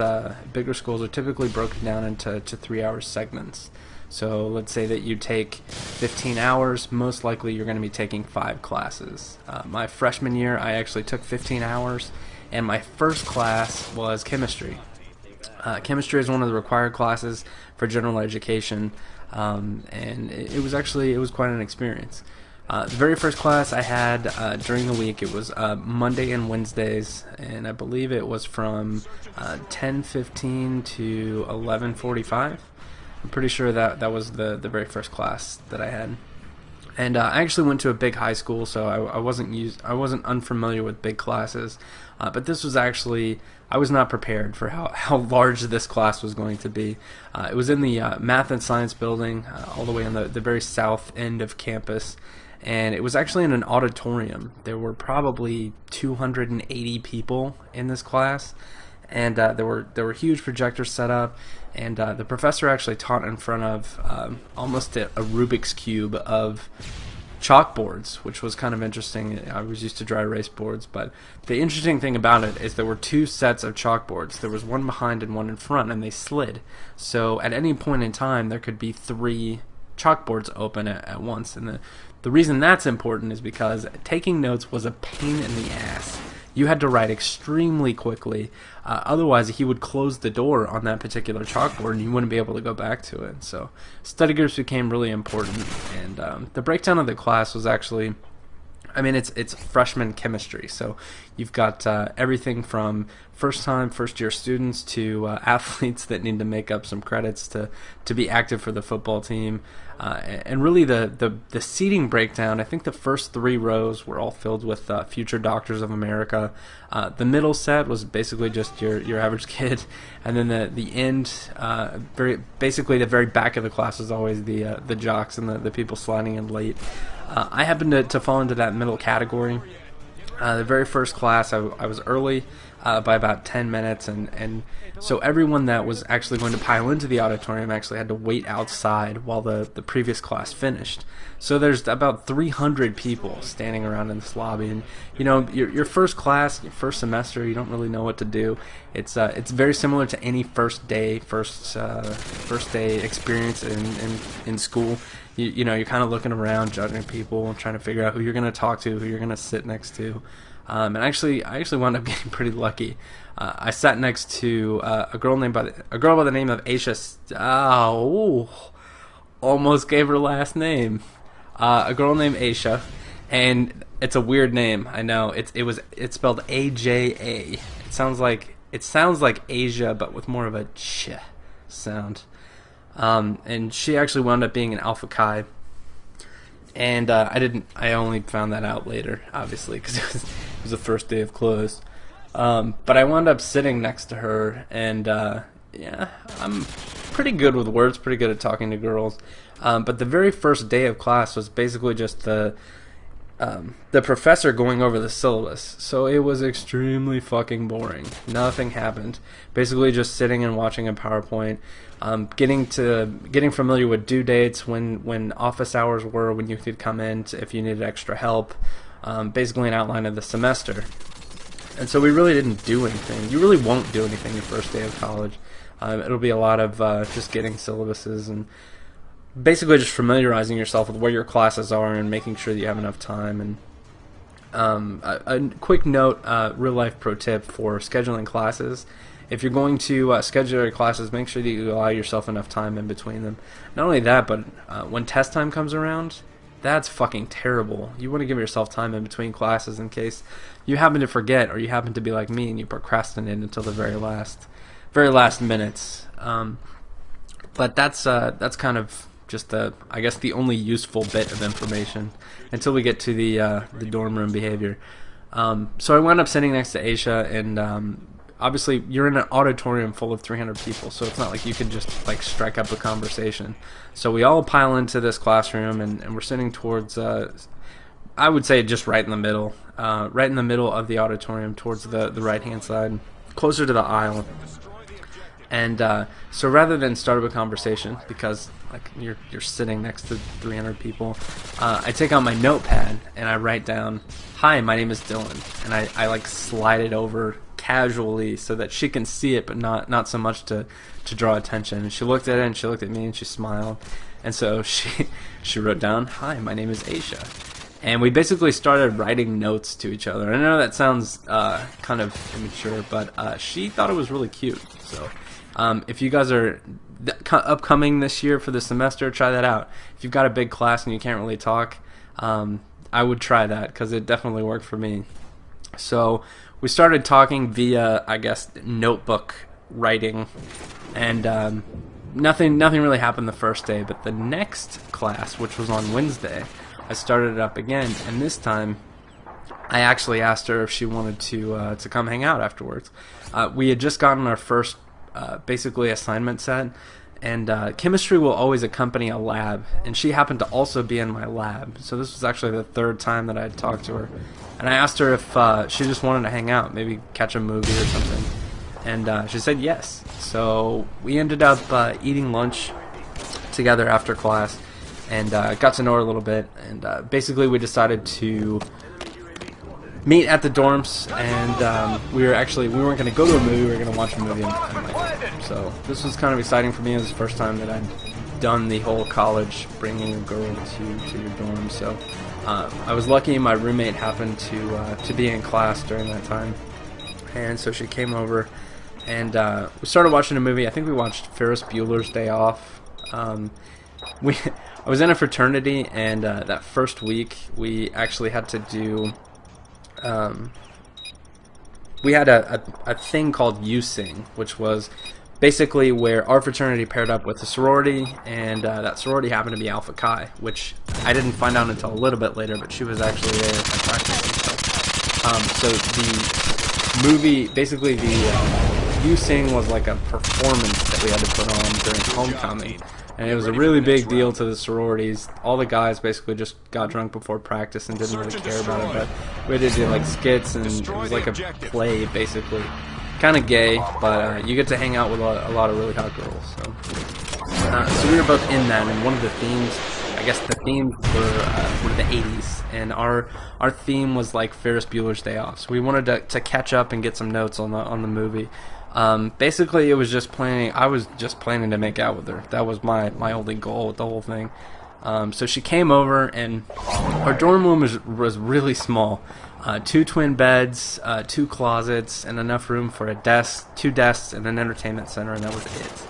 bigger schools are typically broken down into 3-hour segments. So let's say that you take 15 hours, most likely you're going to be taking 5 classes. My freshman year, I actually took 15 hours, and my first class was chemistry. Chemistry is one of the required classes for general education, and it was quite an experience. The very first class I had during the week, it was Monday and Wednesdays, and I believe it was from 10:15 to 11:45. I'm pretty sure that was the very first class that I had. And I actually went to a big high school, so I wasn't unfamiliar with big classes. But this was actually, I was not prepared for how large this class was going to be. It was in the Math and Science building, all the way on the very south end of campus. And it was actually in an auditorium. There were probably 280 people in this class. And there were huge projectors set up, and the professor actually taught in front of almost a Rubik's Cube of chalkboards, which was kind of interesting. I was used to dry erase boards, but the interesting thing about it is there were 2 sets of chalkboards. There was one behind and one in front, and they slid. So at any point in time, there could be 3 chalkboards open at once. And the reason that's important is because taking notes was a pain in the ass. You had to write extremely quickly, otherwise he would close the door on that particular chalkboard and you wouldn't be able to go back to it. So study groups became really important, and the breakdown of the class was actually, I mean, it's freshman chemistry, so you've got everything from first year students to athletes that need to make up some credits to be active for the football team. And really the seating breakdown, I think the first 3 rows were all filled with future doctors of America. The middle set was basically just your average kid, and then the end, basically the very back of the class was always the jocks and the people sliding in late. I happened to fall into that middle category. The very first class, I was early by about 10 minutes, and so everyone that was actually going to pile into the auditorium actually had to wait outside while the previous class finished. So there's about 300 people standing around in this lobby, and you know, your first class, your first semester, you don't really know what to do. It's very similar to any first day experience in school. You know, you're kind of looking around, judging people, trying to figure out who you're going to talk to, who you're going to sit next to. And I actually wound up getting pretty lucky. I sat next to a girl by the name of Aisha. Almost gave her last name. A girl named Aisha, and it's a weird name. I know it's spelled AJA. It sounds like Asia, but with more of a ch sound. And she actually wound up being an Alpha Chi. And I only found that out later, obviously, because it was the first day of close. But I wound up sitting next to her, and yeah, I'm pretty good with words, pretty good at talking to girls. But the very first day of class was basically just the professor going over the syllabus. So it was extremely fucking boring. Nothing happened. Basically just sitting and watching a PowerPoint. Getting familiar with due dates, when office hours were, when you could come in if you needed extra help, basically an outline of the semester. And so we really didn't do anything. You really won't do anything your first day of college. It'll be a lot of just getting syllabuses and basically just familiarizing yourself with where your classes are and making sure that you have enough time. And a quick note, real life pro tip for scheduling classes. If you're going to schedule your classes, make sure that you allow yourself enough time in between them. Not only that, but when test time comes around, that's fucking terrible. You want to give yourself time in between classes in case you happen to forget, or you happen to be like me and you procrastinate until the very last minutes. But that's kind of just the, I guess, the only useful bit of information until we get to the dorm room behavior. So I wound up sitting next to Aisha, and obviously you're in an auditorium full of 300 people, so it's not like you can just like strike up a conversation. So we all pile into this classroom, and we're sitting towards, I would say, just right in the middle of the auditorium, towards the right-hand side, closer to the aisle. And so rather than start up a conversation, because like you're sitting next to 300 people, I take out my notepad and I write down, "Hi, my name is Dylan," and I like slide it over casually so that she can see it, but not so much to draw attention. And she looked at it, and she looked at me, and she smiled, and so she wrote down, "Hi, my name is Aisha." And we basically started writing notes to each other. And I know that sounds kind of immature, but she thought it was really cute. So if you guys are upcoming this year for the semester, try that out. If you've got a big class and you can't really talk, I would try that, because it definitely worked for me. So we started talking via, I guess, notebook writing, and nothing really happened the first day. But the next class, which was on Wednesday, I started it up again, and this time I actually asked her if she wanted to come hang out afterwards. We had just gotten our first basically assignment set, and chemistry will always accompany a lab, and she happened to also be in my lab. So this was actually the third time that I had talked to her, and I asked her if she just wanted to hang out, maybe catch a movie or something, and she said yes. So we ended up eating lunch together after class, and got to know her a little bit, and basically we decided to meet at the dorms, and we weren't going to go to a movie, we were going to watch a movie in my dorm. So this was kind of exciting for me. It was the first time that I'd done the whole college, bringing a girl to your dorm. So I was lucky my roommate happened to be in class during that time, and so she came over, and we started watching a movie. I think we watched Ferris Bueller's Day Off. I was in a fraternity, and that first week we actually had to do, we had a thing called U-Sing, which was basically where our fraternity paired up with a sorority, and that sorority happened to be Alpha Chi, which I didn't find out until a little bit later, but she was actually there at practice. So the movie, basically the U-Sing was like a performance that we had to put on during homecoming. And it was a really big deal to the sororities. All the guys basically just got drunk before practice and didn't really care about it. But we had to do like skits, and it was like a play basically. Kind of gay, but you get to hang out with a lot of really hot girls. So we were both in that, and one of the themes, I guess the themes were the 80s, and our theme was like Ferris Bueller's Day Off. So we wanted to catch up and get some notes on the movie. Basically, it was just planning. I was just planning to make out with her. That was my only goal with the whole thing. So she came over, and our dorm room was really small. 2 twin beds, 2 closets, and enough room for a desk, 2 desks, and an entertainment center, and that was it.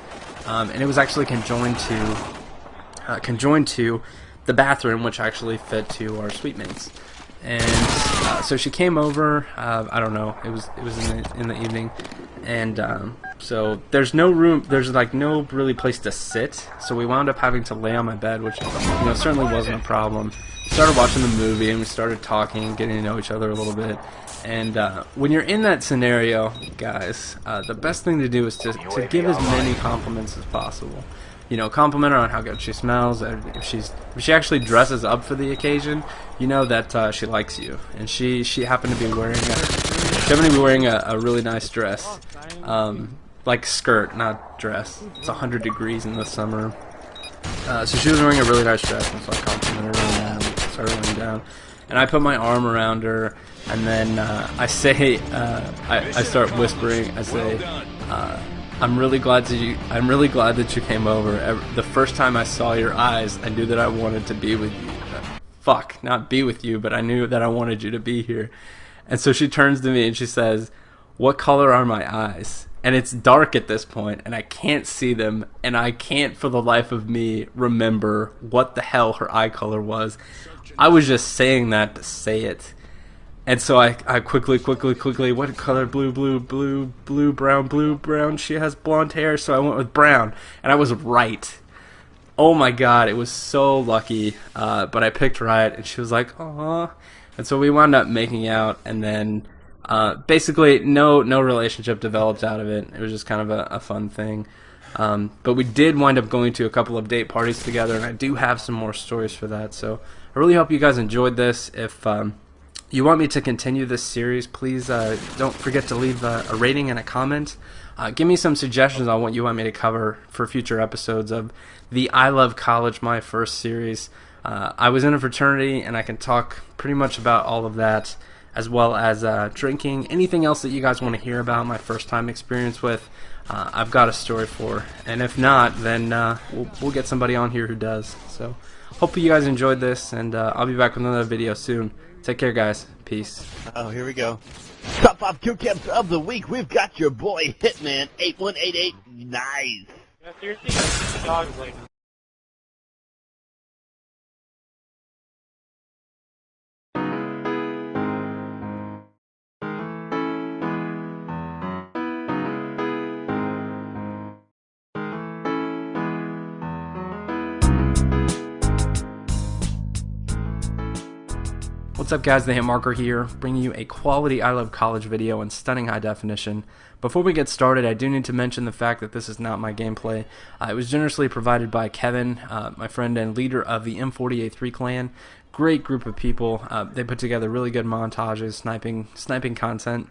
And it was actually conjoined to the bathroom, which actually fit to our suite mates. And so she came over. I don't know. It was in the evening, and so there's no room. There's like no really place to sit. So we wound up having to lay on my bed, which certainly wasn't a problem. We started watching the movie, and we started talking, getting to know each other a little bit. And when you're in that scenario, guys, the best thing to do is to give as many compliments as possible. Compliment her on how good she smells. If she actually dresses up for the occasion, you know that she likes you. And she happened to be wearing a really nice dress, like skirt, not dress. It's 100 degrees in the summer, so she was wearing a really nice dress, and so I complimented her on that. Started laying down, and I put my arm around her, and then I say, I start whispering. I say, I'm really glad that you came over. The first time I saw your eyes, I knew that I wanted to be with you. Not be with you, but I knew that I wanted you to be here. And so she turns to me and she says, "What color are my eyes?" And it's dark at this point, and I can't see them, and I can't for the life of me remember what the hell her eye color was. I was just saying that to say it. And so I quickly, what color? Blue, brown. She has blonde hair, so I went with brown. And I was right. Oh my god, it was so lucky. But I picked right, and she was like, "Aw," and so we wound up making out, and then basically no relationship developed out of it. It was just kind of a fun thing. But we did wind up going to a couple of date parties together, and I do have some more stories for that. So I really hope you guys enjoyed this. If you want me to continue this series, please don't forget to leave a rating and a comment. Give me some suggestions on what you want me to cover for future episodes of the I Love College, my first series. I was in a fraternity, and I can talk pretty much about all of that, as well as drinking. Anything else that you guys want to hear about my first time experience with, I've got a story for. And if not, then we'll get somebody on here who does. So hopefully you guys enjoyed this, and I'll be back with another video soon. Take care, guys. Peace. Oh, here we go. Top 5 kill cams of the week. We've got your boy Hitman 8188. Nice. Yeah, seriously, dogs like. What's up, guys? TheHitmarker here, bringing you a quality I Love College video in stunning high definition. Before we get started, I do need to mention the fact that this is not my gameplay. It was generously provided by Kevin, my friend and leader of the M48-3 clan. Great group of people. They put together really good montages, sniping content.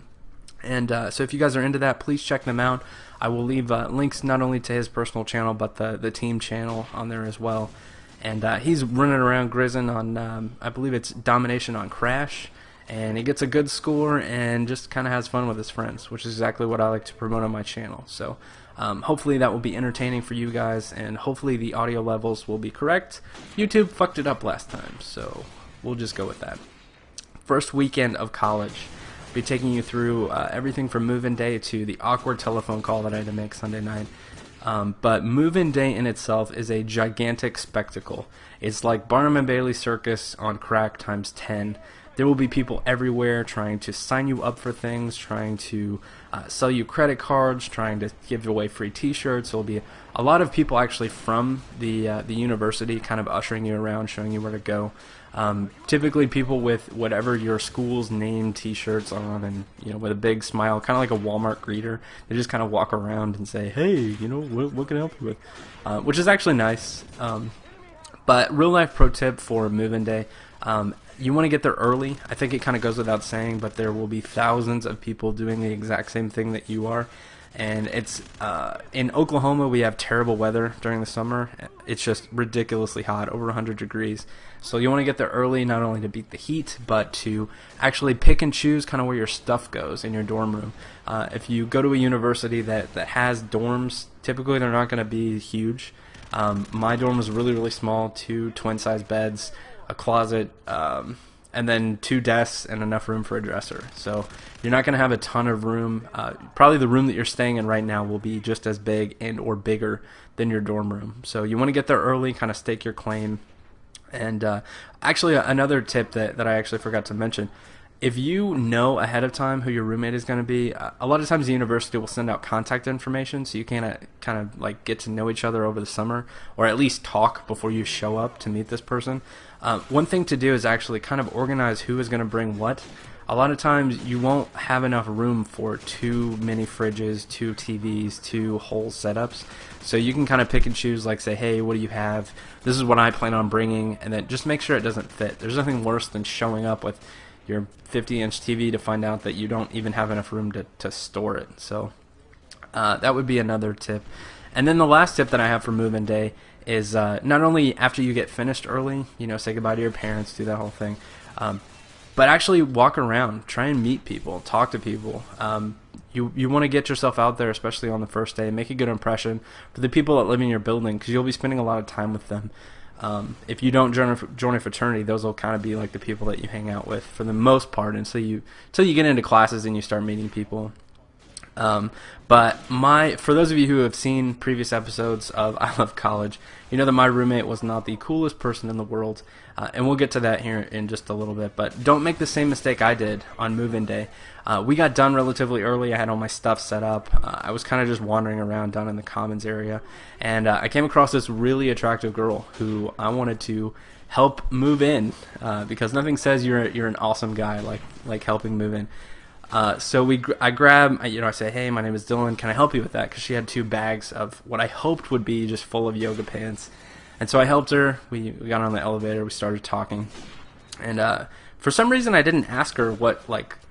And so if you guys are into that, please check them out. I will leave links not only to his personal channel, but the team channel on there as well. And he's running around grizzing on, I believe it's Domination on Crash, and he gets a good score and just kind of has fun with his friends, which is exactly what I like to promote on my channel. So hopefully that will be entertaining for you guys, and hopefully the audio levels will be correct. YouTube fucked it up last time, so we'll just go with that. First weekend of college. I'll be taking you through everything from move-in day to the awkward telephone call that I had to make Sunday night. But move-in day in itself is a gigantic spectacle. It's like Barnum and Bailey Circus on crack times 10. There will be people everywhere trying to sign you up for things, trying to sell you credit cards, trying to give away free t-shirts. There will be a lot of people actually from the university kind of ushering you around, showing you where to go. Typically people with whatever your school's name t-shirts on, and with a big smile, kind of like a Walmart greeter. They just kind of walk around and say, hey, what can I help you with? Which is actually nice. But real life pro tip for move-in day, you want to get there early. I think it kind of goes without saying, but there will be thousands of people doing the exact same thing that you are. And it's in Oklahoma, we have terrible weather during the summer. It's just ridiculously hot, over 100 degrees. So you want to get there early, not only to beat the heat, but to actually pick and choose kind of where your stuff goes in your dorm room. If you go to a university that has dorms, typically they're not going to be huge. My dorm was really, really small, 2 twin-size beds, a closet, and then 2 desks and enough room for a dresser. So you're not going to have a ton of room. Probably the room that you're staying in right now will be just as big and or bigger than your dorm room. So you want to get there early, kind of stake your claim. And actually another tip that I actually forgot to mention, if you know ahead of time who your roommate is going to be, a lot of times the university will send out contact information, so you can kind of like get to know each other over the summer, or at least talk before you show up to meet this person. One thing to do is actually kind of organize who is going to bring what. A lot of times you won't have enough room for 2 mini fridges, 2 TVs, 2 whole setups. So you can kind of pick and choose, like say, hey, what do you have? This is what I plan on bringing, and then just make sure it doesn't fit. There's nothing worse than showing up with your 50-inch TV to find out that you don't even have enough room to store it. So that would be another tip. And then the last tip that I have for move-in day is not only after you get finished early, say goodbye to your parents, do that whole thing, but actually walk around, try and meet people, talk to people. You want to get yourself out there, especially on the first day, make a good impression for the people that live in your building, because you'll be spending a lot of time with them. If you don't join a fraternity, those will kind of be like the people that you hang out with for the most part until you get into classes and you start meeting people. But for those of you who have seen previous episodes of I Love College, you know that my roommate was not the coolest person in the world, and we'll get to that here in just a little bit. But don't make the same mistake I did on move-in day. We got done relatively early. I had all my stuff set up. I was kind of just wandering around down in the commons area, and I came across this really attractive girl who I wanted to help move in, because nothing says you're an awesome guy like helping move in. So I grab, I say, hey, my name is Dylan, can I help you with that? Because she had 2 bags of what I hoped would be just full of yoga pants. And so I helped her. We got on the elevator, we started talking. And for some reason I didn't ask her what,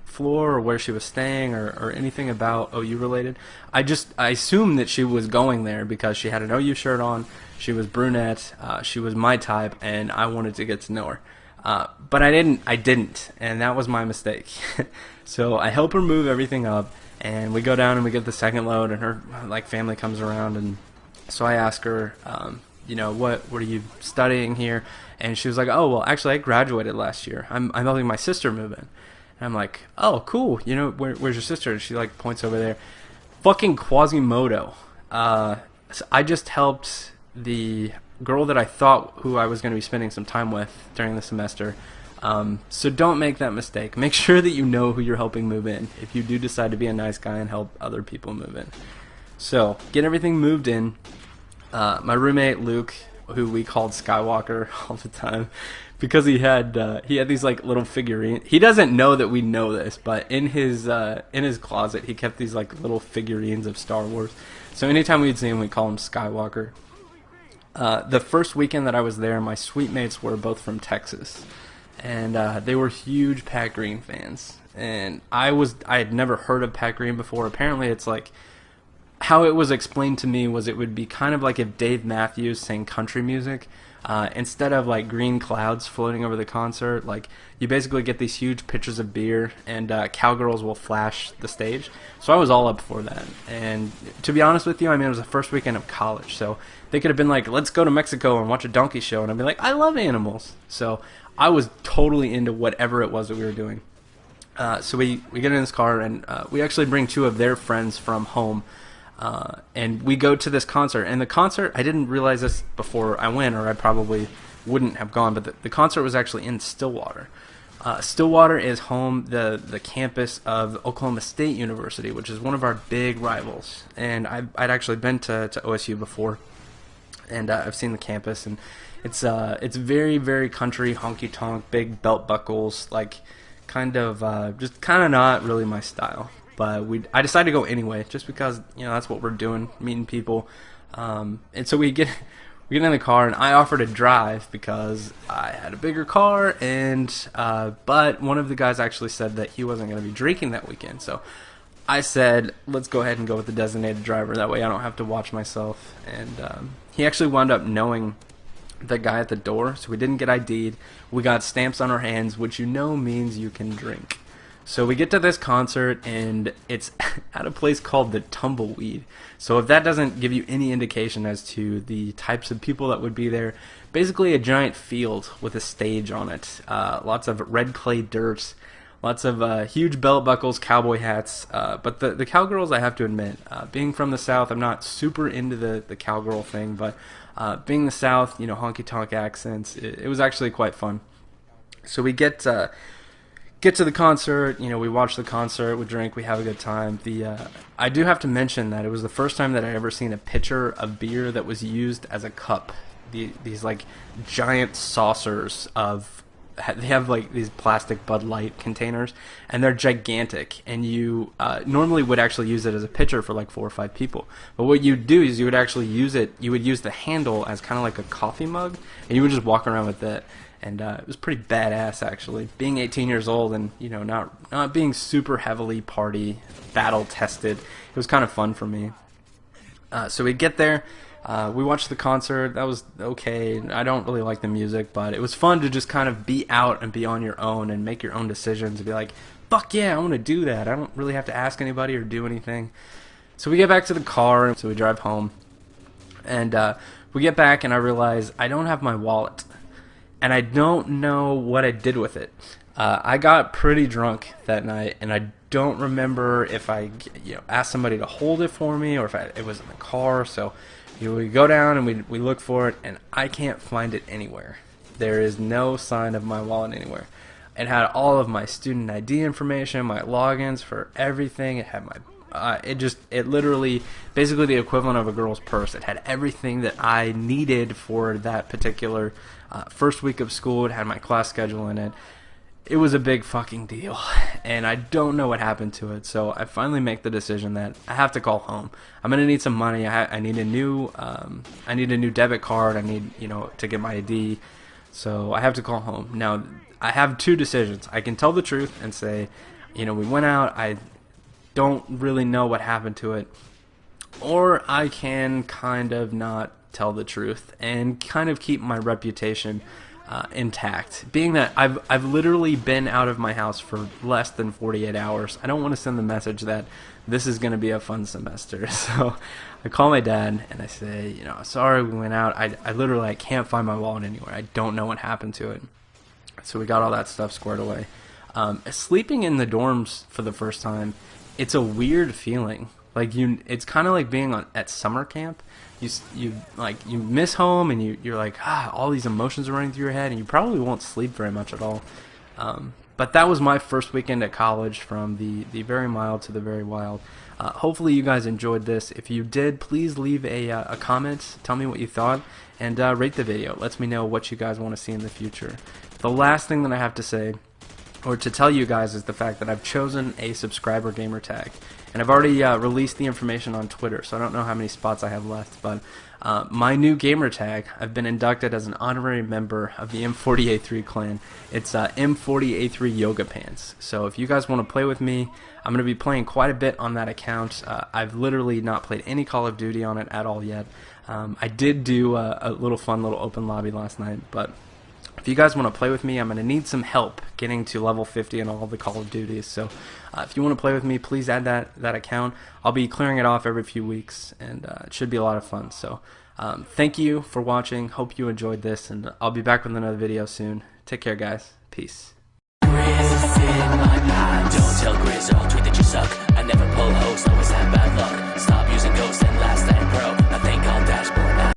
floor or where she was staying or anything about OU related. I assumed that she was going there because she had an OU shirt on, she was brunette, she was my type, and I wanted to get to know her. But I didn't, and that was my mistake. So I help her move everything up, and we go down and we get the second load, and her family comes around, and so I ask her, what are you studying here? And she was like, oh, well, actually I graduated last year. I'm helping my sister move in. And I'm like, oh, cool. Where's your sister? And she points over there. Fucking Quasimodo. So I just helped the girl that I thought who I was going to be spending some time with during the semester. So don't make that mistake. Make sure that you know who you're helping move in if you do decide to be a nice guy and help other people move in. So get everything moved in. My roommate Luke, who we called Skywalker all the time, because he had these little figurines. He doesn't know that we know this, but in his closet he kept these little figurines of Star Wars. So anytime we'd see him, we'd call him Skywalker. The first weekend that I was there, my suite mates were both from Texas, and they were huge Pat Green fans. And I had never heard of Pat Green before. Apparently, it's how it was explained to me was it would be kind of like if Dave Matthews sang country music. Instead of green clouds floating over the concert, you basically get these huge pitchers of beer, and cowgirls will flash the stage. So I was all up for that. And to be honest with you, it was the first weekend of college, so they could have been like, let's go to Mexico and watch a donkey show, and I'd be like, I love animals. So I was totally into whatever it was that we were doing. So we get in this car, and we actually bring 2 of their friends from home. And we go to this concert, and the concert, I didn't realize this before I went, or I probably wouldn't have gone, but the concert was actually in Stillwater. Stillwater is home, the campus of Oklahoma State University, which is one of our big rivals. And I'd actually been to OSU before, and I've seen the campus, and it's very, very country, honky-tonk, big belt buckles, just kind of not really my style. But I decided to go anyway, just because that's what we're doing, meeting people. And so we get in the car, and I offered to drive because I had a bigger car, but one of the guys actually said that he wasn't going to be drinking that weekend. So I said, let's go ahead and go with the designated driver. That way I don't have to watch myself. And he actually wound up knowing the guy at the door, so we didn't get ID'd. We got stamps on our hands, which means you can drink. So we get to this concert, and it's at a place called the Tumbleweed. So if that doesn't give you any indication as to the types of people that would be there, basically a giant field with a stage on it. Lots of red clay dirt, lots of huge belt buckles, cowboy hats. But the cowgirls, I have to admit, being from the South, I'm not super into the cowgirl thing, but being the South, honky-tonk accents, it was actually quite fun. So we get to the concert, we watch the concert, we drink, we have a good time. I do have to mention that it was the first time that I ever seen a pitcher of beer that was used as a cup. These giant saucers they have these plastic Bud Light containers, and they're gigantic, and you normally would actually use it as a pitcher for 4 or 5 people. But what you'd do is you would actually use the handle as kind of like a coffee mug, and you would just walk around with it. And it was pretty badass, actually. Being 18 years old and, not being super heavily party, battle-tested, it was kind of fun for me. So we get there, we watched the concert, that was okay. I don't really like the music, but it was fun to just kind of be out and be on your own and make your own decisions and be like, fuck yeah, I want to do that. I don't really have to ask anybody or do anything. So we get back to the car, so we drive home. And we get back, and I realize I don't have my wallet. And I don't know what I did with it. I got pretty drunk that night, and I don't remember if I asked somebody to hold it for me or if it was in the car. So we go down and we look for it, and I can't find it anywhere. There is no sign of my wallet anywhere. It had all of my student ID information, my logins for everything. It had my it literally, basically the equivalent of a girl's purse. It had everything that I needed for that particular first week of school. It had my class schedule in it. It was a big fucking deal, and I don't know what happened to it. So I finally make the decision that I have to call home. I'm gonna need some money. I need a new debit card. I need to get my ID. So I have to call home. Now I have two decisions. I can tell the truth and say, we went out. I don't really know what happened to it, or I can kind of not tell the truth and kind of keep my reputation intact, being that I've literally been out of my house for less than 48 hours. I don't want to send the message that this is going to be a fun semester. So I call my dad and I say, sorry, we went out. I literally can't find my wallet anywhere. I don't know what happened to it. So we got all that stuff squared away. Sleeping in the dorms for the first time, it's a weird feeling. Like it's kind of like being at summer camp. You miss home, and you're like, all these emotions are running through your head, and you probably won't sleep very much at all. But that was my first weekend at college, from the very mild to the very wild. Hopefully you guys enjoyed this. If you did, please leave a comment. Tell me what you thought, and rate the video. It lets me know what you guys want to see in the future. The last thing that I have to say, or to tell you guys, is the fact that I've chosen a subscriber gamer tag. And I've already released the information on Twitter, so I don't know how many spots I have left. But my new gamer tag, I've been inducted as an honorary member of the M40A3 clan. It's M40A3 Yoga Pants. So if you guys want to play with me, I'm going to be playing quite a bit on that account. I've literally not played any Call of Duty on it at all yet. I did do a fun little open lobby last night, but if you guys want to play with me, I'm going to need some help getting to level 50 in all the Call of Duties. So if you want to play with me, please add that account. I'll be clearing it off every few weeks, and it should be a lot of fun. So thank you for watching. Hope you enjoyed this, and I'll be back with another video soon. Take care, guys. Peace. Don't tell Grizz, I'll tweet that you suck. I never pull host, always have bad luck. Stop using Ghost and Last Night Pro. I think I'll dashboard now.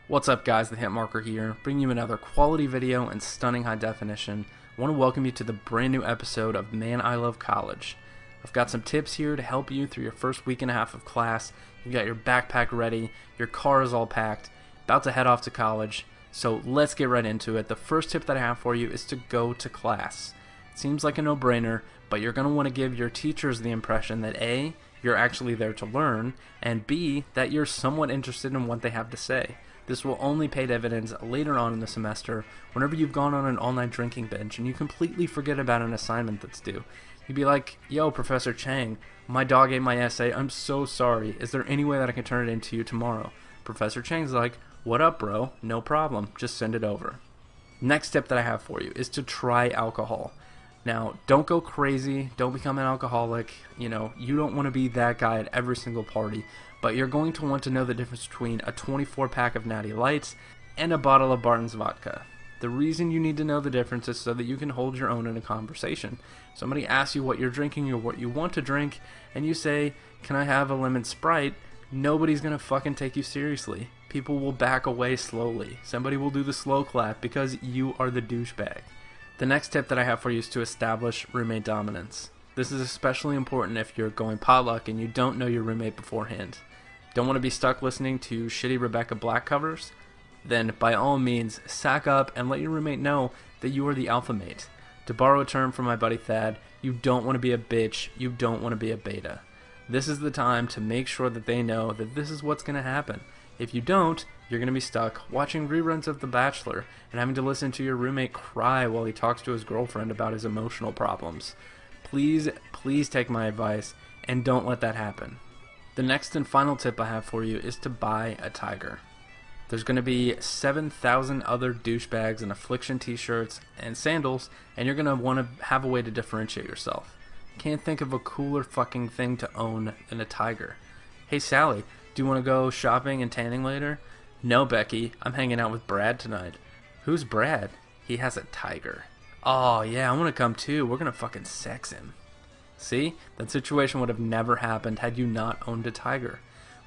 What's up, guys? TheHitmarker here, bringing you another quality video in stunning high definition. I want to welcome you to the brand new episode of Man I Love College. I've got some tips here to help you through your first week and a half of class. You've got your backpack ready, your car is all packed, about to head off to college. So let's get right into it. The first tip that I have for you is to go to class. It seems like a no-brainer, but you're going to want to give your teachers the impression that A, you're actually there to learn, and B, that you're somewhat interested in what they have to say. This will only pay dividends later on in the semester, whenever you've gone on an all-night drinking binge and you completely forget about an assignment that's due. You'd be like, yo, Professor Chang, my dog ate my essay, I'm so sorry. Is there any way that I can turn it into you tomorrow? Professor Chang's like, what up, bro? No problem, just send it over. Next tip that I have for you is to try alcohol. Now, don't go crazy, don't become an alcoholic, you don't want to be that guy at every single party, but you're going to want to know the difference between a 24-pack of Natty Lights and a bottle of Barton's vodka. The reason you need to know the difference is so that you can hold your own in a conversation. Somebody asks you what you're drinking or what you want to drink, and you say, can I have a lemon Sprite? Nobody's going to fucking take you seriously. People will back away slowly. Somebody will do the slow clap because you are the douchebag. The next tip that I have for you is to establish roommate dominance. This is especially important if you're going potluck and you don't know your roommate beforehand. Don't want to be stuck listening to shitty Rebecca Black covers? Then by all means, sack up and let your roommate know that you are the alpha mate. To borrow a term from my buddy Thad, you don't want to be a bitch, you don't want to be a beta. This is the time to make sure that they know that this is what's going to happen. If you don't, you're going to be stuck watching reruns of The Bachelor and having to listen to your roommate cry while he talks to his girlfriend about his emotional problems. Please, please take my advice and don't let that happen. The next and final tip I have for you is to buy a tiger. There's going to be 7,000 other douchebags in affliction t-shirts and sandals, and you're going to want to have a way to differentiate yourself. Can't think of a cooler fucking thing to own than a tiger. Hey Sally, Do you want to go shopping and tanning later? No, Becky. I'm hanging out with Brad tonight. Who's Brad? He has a tiger. Oh, yeah, I want to come too. We're going to fucking sex him. See? That situation would have never happened had you not owned a tiger.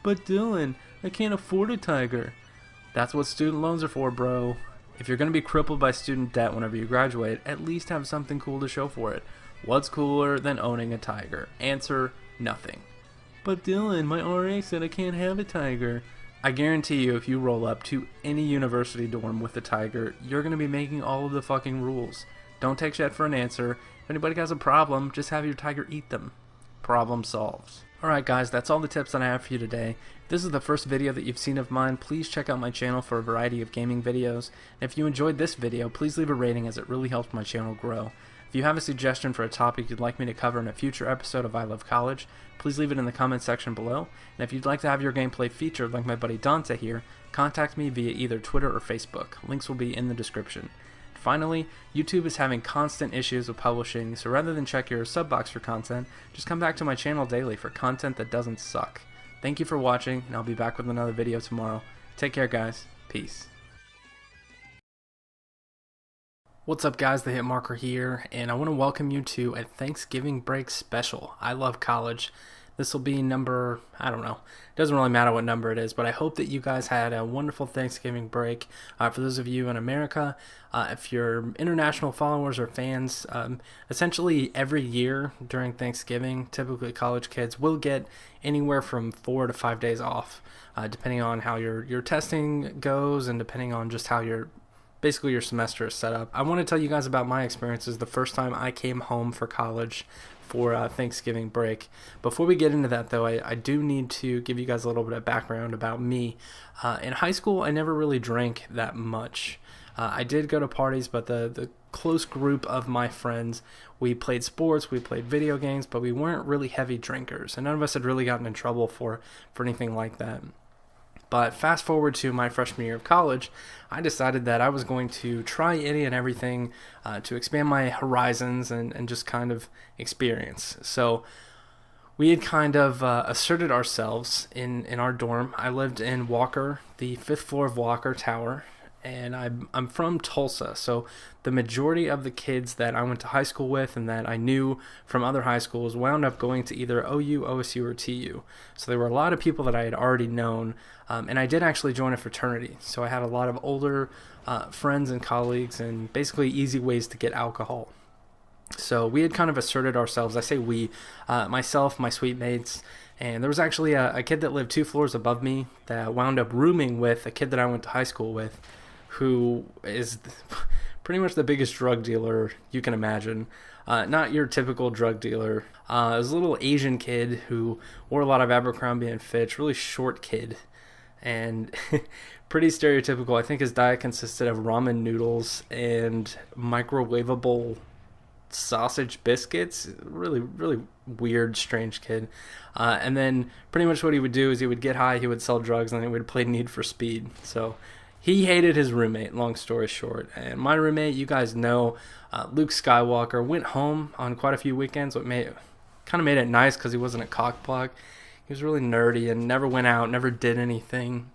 But Dylan, I can't afford a tiger. That's what student loans are for, bro. If you're going to be crippled by student debt whenever you graduate, at least have something cool to show for it. What's cooler than owning a tiger? Answer, nothing. But Dylan, my RA said I can't have a tiger. I guarantee you if you roll up to any university dorm with a tiger, you're going to be making all of the fucking rules. Don't take shit for an answer. If anybody has a problem, just have your tiger eat them. Problem solved. Alright guys, that's all the tips that I have for you today. If this is the first video that you've seen of mine, please check out my channel for a variety of gaming videos. And if you enjoyed this video, please leave a rating as it really helps my channel grow. If you have a suggestion for a topic you'd like me to cover in a future episode of I Love College, please leave it in the comment section below. And if you'd like to have your gameplay featured like my buddy Dante here, contact me via either Twitter or Facebook. Links will be in the description. Finally, YouTube is having constant issues with publishing, so rather than check your sub box for content, just come back to my channel daily for content that doesn't suck. Thank you for watching, and I'll be back with another video tomorrow. Take care guys. Peace. What's up guys, TheHitmarker here, and I want to welcome you to a Thanksgiving break special. I Love College. This will be number, I don't know, it doesn't really matter what number it is, but I hope that you guys had a wonderful Thanksgiving break. For those of you in America, if you're international followers or fans, essentially every year during Thanksgiving, typically college kids will get anywhere from 4 to 5 days off, depending on how your testing goes and depending on just how basically your semester is set up. I want to tell you guys about my experiences the first time I came home for college for Thanksgiving break. Before we get into that though, I do need to give you guys a little bit of background about me. In high school, I never really drank that much. I did go to parties, but the close group of my friends, we played sports, we played video games, but we weren't really heavy drinkers, and none of us had really gotten in trouble for anything like that. But fast forward to my freshman year of college, I decided that I was going to try any and everything to expand my horizons and just kind of experience. So we had kind of asserted ourselves in our dorm. I lived in Walker, the 5th floor of Walker Tower, and I'm from Tulsa, so the majority of the kids that I went to high school with and that I knew from other high schools wound up going to either OU, OSU, or TU. So there were a lot of people that I had already known, and I did actually join a fraternity, so I had a lot of older friends and colleagues and basically easy ways to get alcohol. So we had kind of asserted ourselves. I say we, myself, my suite mates, and there was actually a kid that lived 2 floors above me that wound up rooming with a kid that I went to high school with, who is pretty much the biggest drug dealer you can imagine. Not your typical drug dealer. It was a little Asian kid who wore a lot of Abercrombie and Fitch, really short kid, and pretty stereotypical. I think his diet consisted of ramen noodles and microwavable sausage biscuits. Really, really weird, strange kid. And then pretty much what he would do is he would get high, he would sell drugs, and then he would play Need for Speed. So he hated his roommate, long story short. And my roommate, you guys know, Luke Skywalker, went home on quite a few weekends. What kind of made it nice because he wasn't a cockblock. He was really nerdy and never went out, never did anything.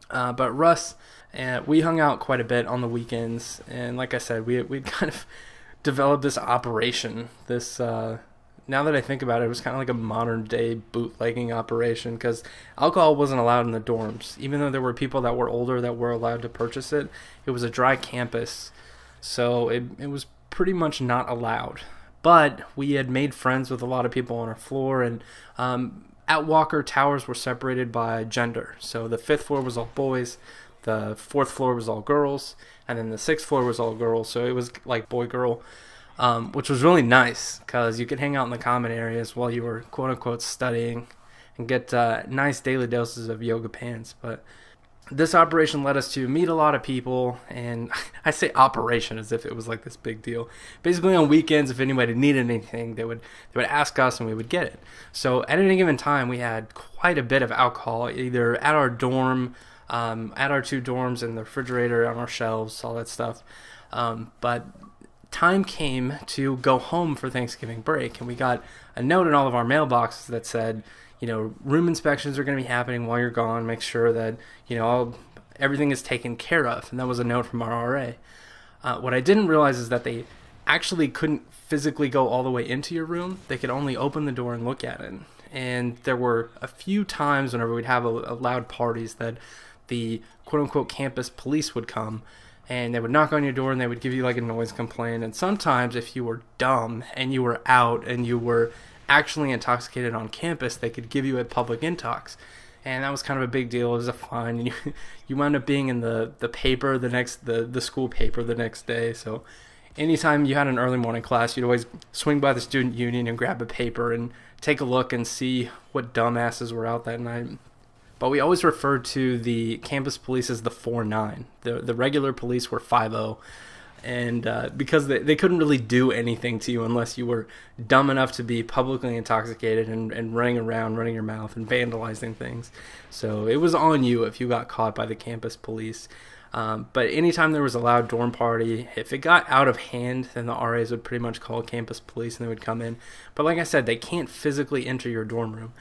But Russ, we hung out quite a bit on the weekends. And like I said, we'd kind of developed this operation, now that I think about it, it was kind of like a modern day bootlegging operation because alcohol wasn't allowed in the dorms. Even though there were people that were older that were allowed to purchase it, it was a dry campus, so it was pretty much not allowed. But we had made friends with a lot of people on our floor, and at Walker, towers were separated by gender. So the 5th floor was all boys, the 4th floor was all girls, and then the 6th floor was all girls, so it was like boy-girl. Which was really nice because you could hang out in the common areas while you were quote-unquote studying and get nice daily doses of yoga pants. But this operation led us to meet a lot of people, and I say operation as if it was like this big deal. Basically on weekends, if anybody needed anything, they would ask us and we would get it. So at any given time, we had quite a bit of alcohol, either at our dorm, at our 2 dorms, in the refrigerator, on our shelves, all that stuff. But time came to go home for Thanksgiving break, and we got a note in all of our mailboxes that said, room inspections are going to be happening while you're gone. Make sure that, everything is taken care of. And that was a note from our RA. What I didn't realize is that they actually couldn't physically go all the way into your room. They could only open the door and look at it. And there were a few times whenever we'd have a loud parties that the quote-unquote campus police would come, and they would knock on your door and they would give you like a noise complaint. And sometimes if you were dumb and you were out and you were actually intoxicated on campus, they could give you a public intox. And that was kind of a big deal. It was a fine, and you wound up being in the paper the school paper the next day. So anytime you had an early morning class, you'd always swing by the student union and grab a paper and take a look and see what dumbasses were out that night. But we always referred to the campus police as the 4-9. The regular police were 5-0. And because they couldn't really do anything to you unless you were dumb enough to be publicly intoxicated and running around, running your mouth, and vandalizing things. So it was on you if you got caught by the campus police. But anytime there was a loud dorm party, if it got out of hand, then the RAs would pretty much call campus police and they would come in. But like I said, they can't physically enter your dorm room.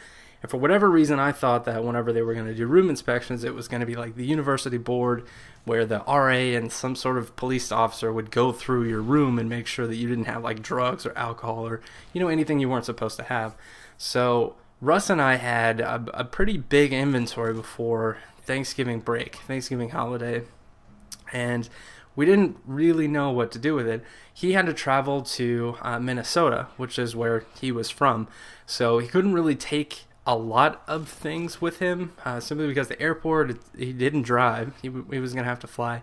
And for whatever reason, I thought that whenever they were going to do room inspections, it was going to be like the university board where the RA and some sort of police officer would go through your room and make sure that you didn't have like drugs or alcohol or, anything you weren't supposed to have. So Russ and I had a pretty big inventory before Thanksgiving holiday, and we didn't really know what to do with it. He had to travel to Minnesota, which is where he was from, so he couldn't really take a lot of things with him, simply because the airport, he didn't drive. He was going to have to fly.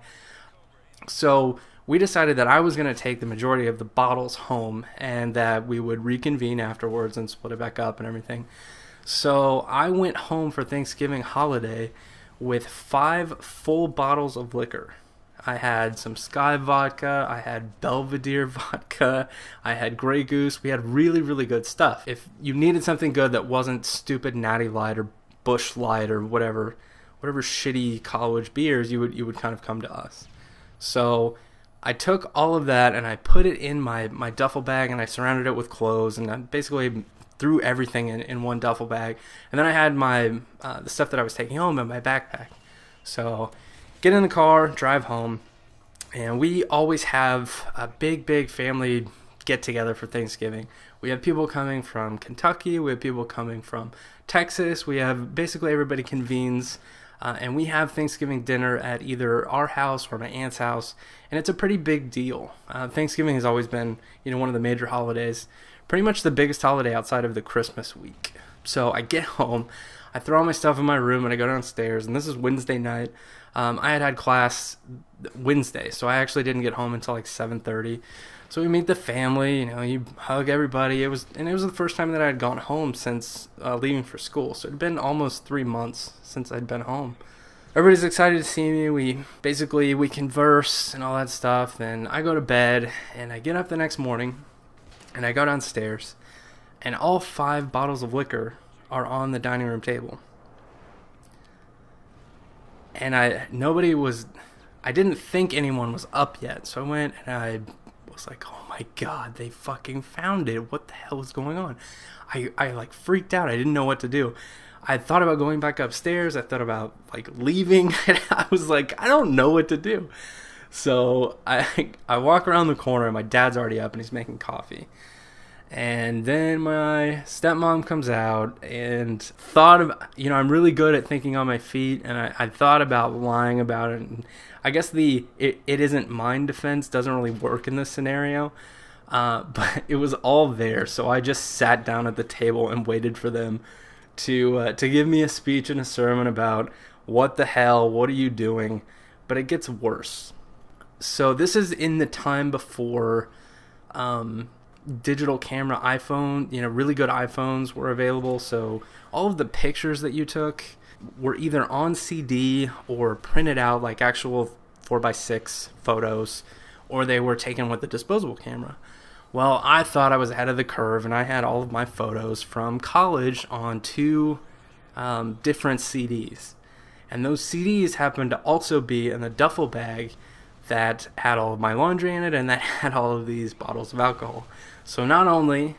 So we decided that I was going to take the majority of the bottles home and that we would reconvene afterwards and split it back up and everything. So I went home for Thanksgiving holiday with 5 full bottles of liquor. I had some Sky vodka, I had Belvedere vodka, I had Grey Goose. We had really, really good stuff. If you needed something good that wasn't stupid Natty Light or Busch Light or whatever shitty college beers, you would kind of come to us. So I took all of that and I put it in my duffel bag and I surrounded it with clothes, and I basically threw everything in one duffel bag. And then I had the stuff that I was taking home in my backpack. So get in the car, drive home, and we always have a big family get-together for Thanksgiving. We have people coming from Kentucky, we have people coming from Texas, we have basically everybody convenes, and we have Thanksgiving dinner at either our house or my aunt's house, and it's a pretty big deal. Thanksgiving has always been, one of the major holidays, pretty much the biggest holiday outside of the Christmas week. So I get home, I throw all my stuff in my room, and I go downstairs, and this is Wednesday night. I had class Wednesday, so I actually didn't get home until like 7:30. So we meet the family, you hug everybody. It was the first time that I had gone home since leaving for school. So it had been almost 3 months since I'd been home. Everybody's excited to see me. We converse and all that stuff. And I go to bed, and I get up the next morning, and I go downstairs, and all 5 bottles of liquor are on the dining room table. And I didn't think anyone was up yet. So I went and I was like, oh my God, they fucking found it. What the hell is going on? I like freaked out. I didn't know what to do. I thought about going back upstairs. I thought about like leaving. And I was like, I don't know what to do. So I walk around the corner and my dad's already up and he's making coffee. And then my stepmom comes out and thought of, I'm really good at thinking on my feet, and I thought about lying about it. And I guess it isn't mind defense doesn't really work in this scenario, but it was all there. So I just sat down at the table and waited for them to give me a speech and a sermon about what the hell, what are you doing? But it gets worse. So this is in the time before digital camera iPhone, really good iPhones were available. So all of the pictures that you took were either on CD or printed out like actual 4x6 photos, or they were taken with a disposable camera. Well, I thought I was ahead of the curve, and I had all of my photos from college on 2 different CDs. And those CDs happened to also be in the duffel bag that had all of my laundry in it and that had all of these bottles of alcohol. So not only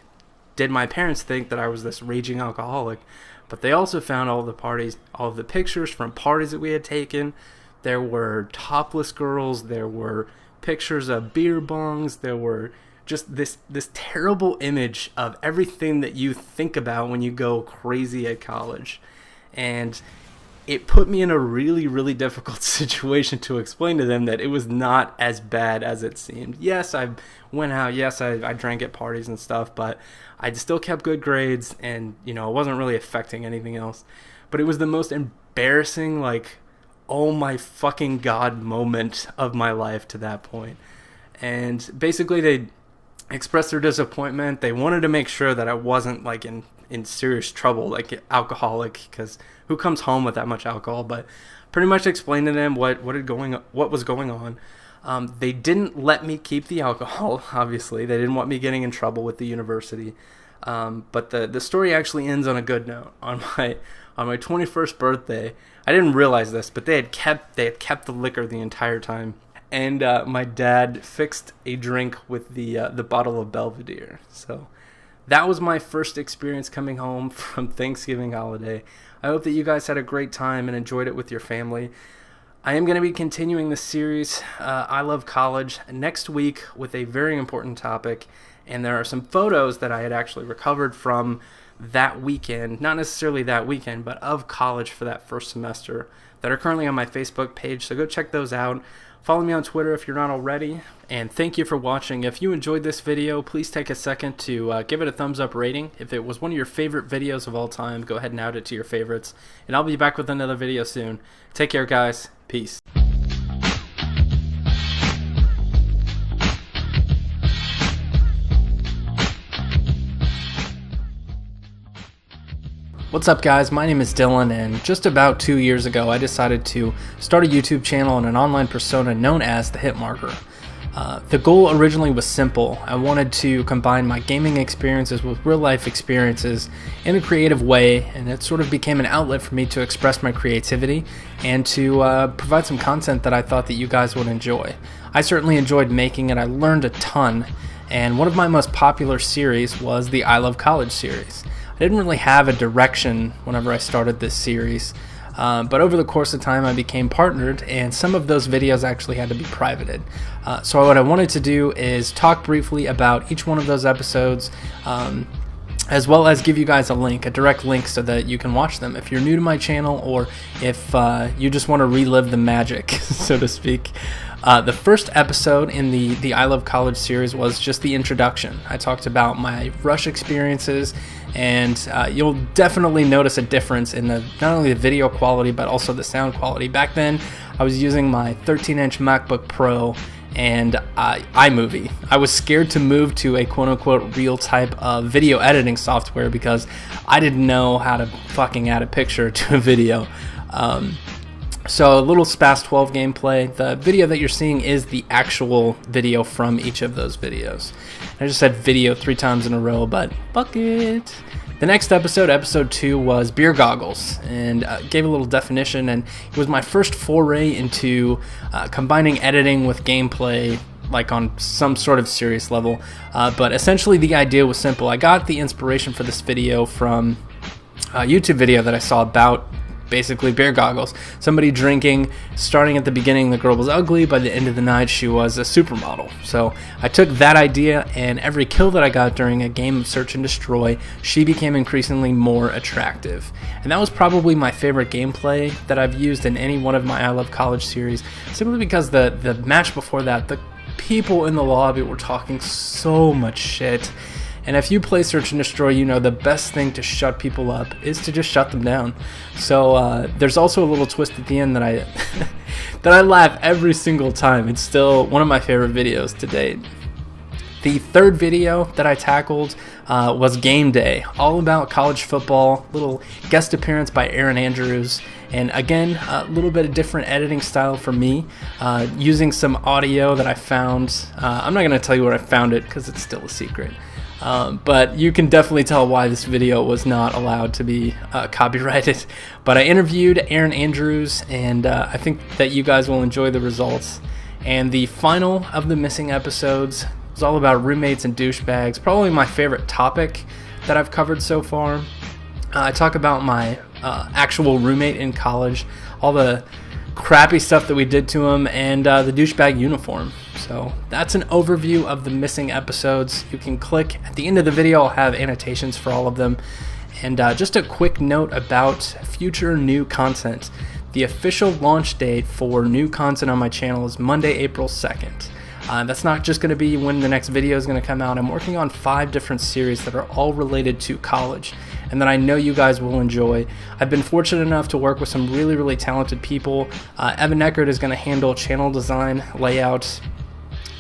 did my parents think that I was this raging alcoholic, But they also found all of the pictures from parties that we had taken. There were topless girls, there were pictures of beer bongs, there were just this terrible image of everything that you think about when you go crazy at college. And it put me in a really, really difficult situation to explain to them that it was not as bad as it seemed. Yes, I went out. Yes, I drank at parties and stuff, but I still kept good grades, and, you know, it wasn't really affecting anything else. But it was the most embarrassing, like, oh my fucking God moment of my life to that point. And basically they expressed their disappointment. They wanted to make sure that I wasn't, like, in serious trouble, like alcoholic, because who comes home with that much alcohol? But pretty much explained to them what was going on. They didn't let me keep the alcohol, obviously. They didn't want me getting in trouble with the university. But the story actually ends on a good note. On my 21st birthday, I didn't realize this, but they had kept the liquor the entire time. And my dad fixed a drink with the bottle of Belvedere. So that was my first experience coming home from Thanksgiving holiday. I hope that you guys had a great time and enjoyed it with your family. I am going to be continuing this series, I Love College, next week with a very important topic. And there are some photos that I had actually recovered from that weekend, not necessarily that weekend, but of college for that first semester, that are currently on my Facebook page. So go check those out. Follow me on Twitter if you're not already, and thank you for watching. If you enjoyed this video, please take a second to give it a thumbs up rating. If it was one of your favorite videos of all time, go ahead and add it to your favorites, and I'll be back with another video soon. Take care, guys. Peace. What's up, guys? My name is Dylan, and just about 2 years ago I decided to start a YouTube channel and an online persona known as TheHitmarker. The goal originally was simple. I wanted to combine my gaming experiences with real life experiences in a creative way, and it sort of became an outlet for me to express my creativity and to provide some content that I thought that you guys would enjoy. I certainly enjoyed making it. I learned a ton, and one of my most popular series was the I Love College series. I didn't really have a direction whenever I started this series, but over the course of time I became partnered, and some of those videos actually had to be privated. So what I wanted to do is talk briefly about each one of those episodes, as well as give you guys a direct link so that you can watch them if you're new to my channel, or if you just want to relive the magic, so to speak. The first episode in the I Love College series was just the introduction. I talked about my rush experiences, and you'll definitely notice a difference in not only the video quality but also the sound quality. Back then I was using my 13-inch MacBook Pro and iMovie. I was scared to move to a quote-unquote real type of video editing software because I didn't know how to fucking add a picture to a video. So a little SPAS 12 gameplay. The video that you're seeing is the actual video from each of those videos. I just said video 3 times in a row, but fuck it. The next episode, episode 2, was beer goggles, and gave a little definition, and it was my first foray into combining editing with gameplay, like on some sort of serious level. But essentially the idea was simple. I got the inspiration for this video from a YouTube video that I saw about basically beer goggles. Somebody drinking, starting at the beginning the girl was ugly, by the end of the night she was a supermodel. So I took that idea, and every kill that I got during a game of Search and Destroy, she became increasingly more attractive. And that was probably my favorite gameplay that I've used in any one of my I Love College series, simply because the match before that, the people in the lobby were talking so much shit. And if you play Search and Destroy, you know the best thing to shut people up is to just shut them down. So there's also a little twist at the end that I that I laugh every single time. It's still one of my favorite videos to date. The third video that I tackled was Game Day, all about college football, little guest appearance by Aaron Andrews, and again, a little bit of different editing style for me, using some audio that I found. I'm not going to tell you where I found it because it's still a secret. But you can definitely tell why this video was not allowed to be copyrighted. But I interviewed Aaron Andrews, and I think that you guys will enjoy the results. And the final of the missing episodes was all about roommates and douchebags, probably my favorite topic that I've covered so far. I talk about my actual roommate in college, all the crappy stuff that we did to him, and the douchebag uniform. So that's an overview of the missing episodes. You can click at the end of the video. I'll have annotations for all of them. And just a quick note about future new content. The official launch date for new content on my channel is Monday, April 2nd. That's not just going to be when the next video is going to come out. I'm working on 5 different series that are all related to college and that I know you guys will enjoy. I've been fortunate enough to work with some really, really talented people. Evan Eckert is going to handle channel design, layout,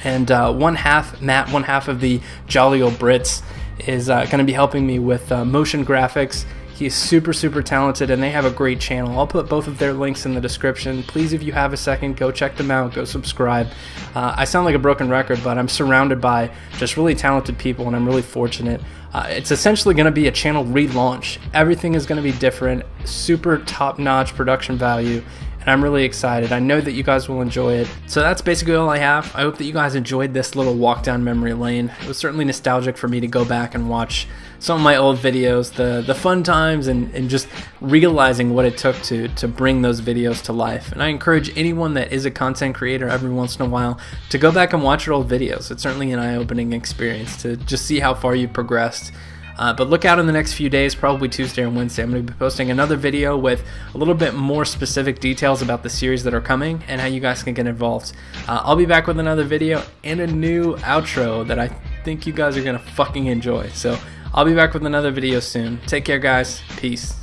and one half, Matt, one half of the Jolly Old Brits, is going to be helping me with motion graphics. He's super, super talented, and they have a great channel. I'll put both of their links in the description. Please, if you have a second, go check them out. Go subscribe. I sound like a broken record, but I'm surrounded by just really talented people, and I'm really fortunate. It's essentially going to be a channel relaunch. Everything is going to be different, super top-notch production value, and I'm really excited. I know that you guys will enjoy it. So that's basically all I have. I hope that you guys enjoyed this little walk down memory lane. It was certainly nostalgic for me to go back and watch some of my old videos, the fun times, and just realizing what it took to bring those videos to life. And I encourage anyone that is a content creator every once in a while to go back and watch your old videos. It's certainly an eye-opening experience to just see how far you've progressed. But look out in the next few days, probably Tuesday or Wednesday. I'm going to be posting another video with a little bit more specific details about the series that are coming and how you guys can get involved. I'll be back with another video and a new outro that I think you guys are going to fucking enjoy. So I'll be back with another video soon. Take care, guys. Peace.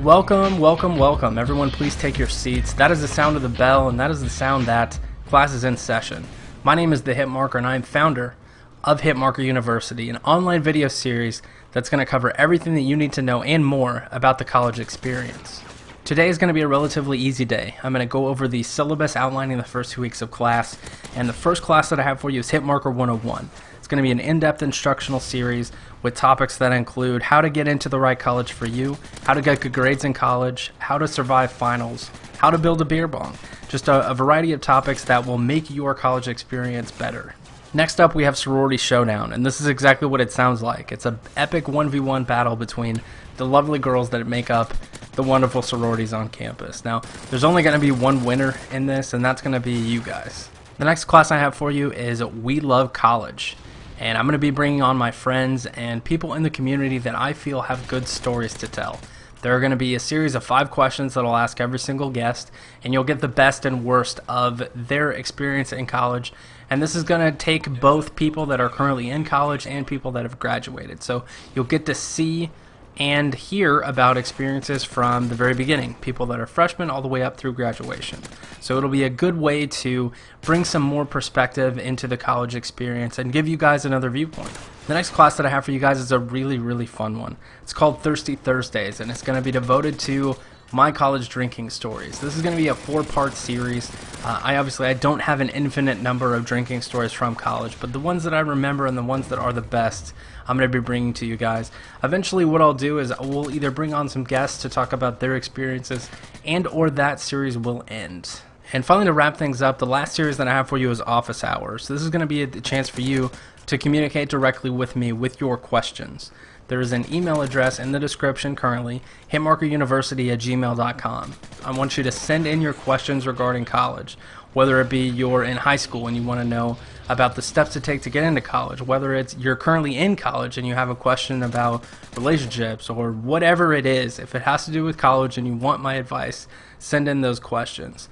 Welcome, welcome, welcome. Everyone, please take your seats. That is the sound of the bell, and that is the sound that class is in session. My name is TheHitmarker, and I am founder of Hitmarker University, an online video series that's going to cover everything that you need to know and more about the college experience. Today is going to be a relatively easy day. I'm going to go over the syllabus outlining the first 2 weeks of class, and the first class that I have for you is Hitmarker 101. It's going to be an in-depth instructional series with topics that include how to get into the right college for you, how to get good grades in college, how to survive finals, how to build a beer bong. Just a variety of topics that will make your college experience better. Next up, we have Sorority Showdown, and this is exactly what it sounds like. It's an epic 1v1 battle between the lovely girls that make up the wonderful sororities on campus. Now, there's only going to be one winner in this, and that's going to be you guys. The next class I have for you is We Love College. And I'm going to be bringing on my friends and people in the community that I feel have good stories to tell. There are going to be a series of 5 questions that I'll ask every single guest, and you'll get the best and worst of their experience in college. And this is going to take both people that are currently in college and people that have graduated. So you'll get to see and hear about experiences from the very beginning, people that are freshmen all the way up through graduation. So it'll be a good way to bring some more perspective into the college experience and give you guys another viewpoint. The next class that I have for you guys is a really, really fun one. It's called Thirsty Thursdays, and it's going to be devoted to my college drinking stories. This is going to be a 4-part series. I don't have an infinite number of drinking stories from college, but the ones that I remember and the ones that are the best, I'm going to be bringing to you guys. Eventually what I'll do is we'll either bring on some guests to talk about their experiences, and or that series will end. And finally, to wrap things up, the last series that I have for you is Office Hours. This is going to be a chance for you to communicate directly with me with your questions. There is an email address in the description currently, hitmarkeruniversity@gmail.com. I want you to send in your questions regarding college, whether it be you're in high school and you want to know about the steps to take to get into college, whether it's you're currently in college and you have a question about relationships or whatever it is. If it has to do with college and you want my advice, send in those questions.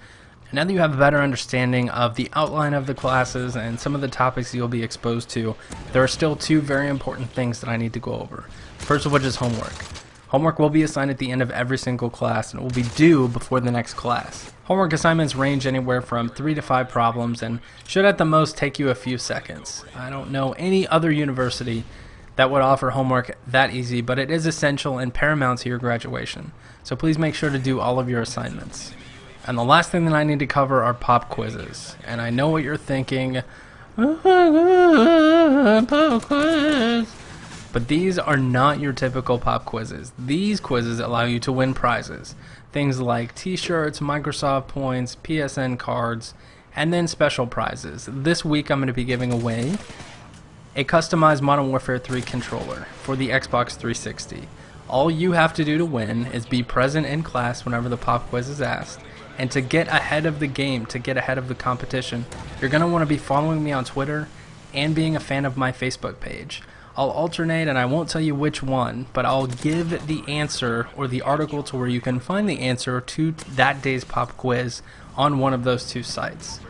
Now that you have a better understanding of the outline of the classes and some of the topics you'll be exposed to, there are still 2 very important things that I need to go over. First of which is homework. Homework will be assigned at the end of every single class, and it will be due before the next class. Homework assignments range anywhere from 3 to 5 problems and should at the most take you a few seconds. I don't know any other university that would offer homework that easy, but it is essential and paramount to your graduation. So please make sure to do all of your assignments. And the last thing that I need to cover are pop quizzes. And I know what you're thinking. Pop quiz. But these are not your typical pop quizzes. These quizzes allow you to win prizes. Things like t-shirts, Microsoft points, PSN cards, and then special prizes. This week I'm going to be giving away a customized Modern Warfare 3 controller for the Xbox 360. All you have to do to win is be present in class whenever the pop quiz is asked. And to get ahead of the game, to get ahead of the competition, you're going to want to be following me on Twitter and being a fan of my Facebook page. I'll alternate, and I won't tell you which one, but I'll give the answer or the article to where you can find the answer to that day's pop quiz on one of those two sites.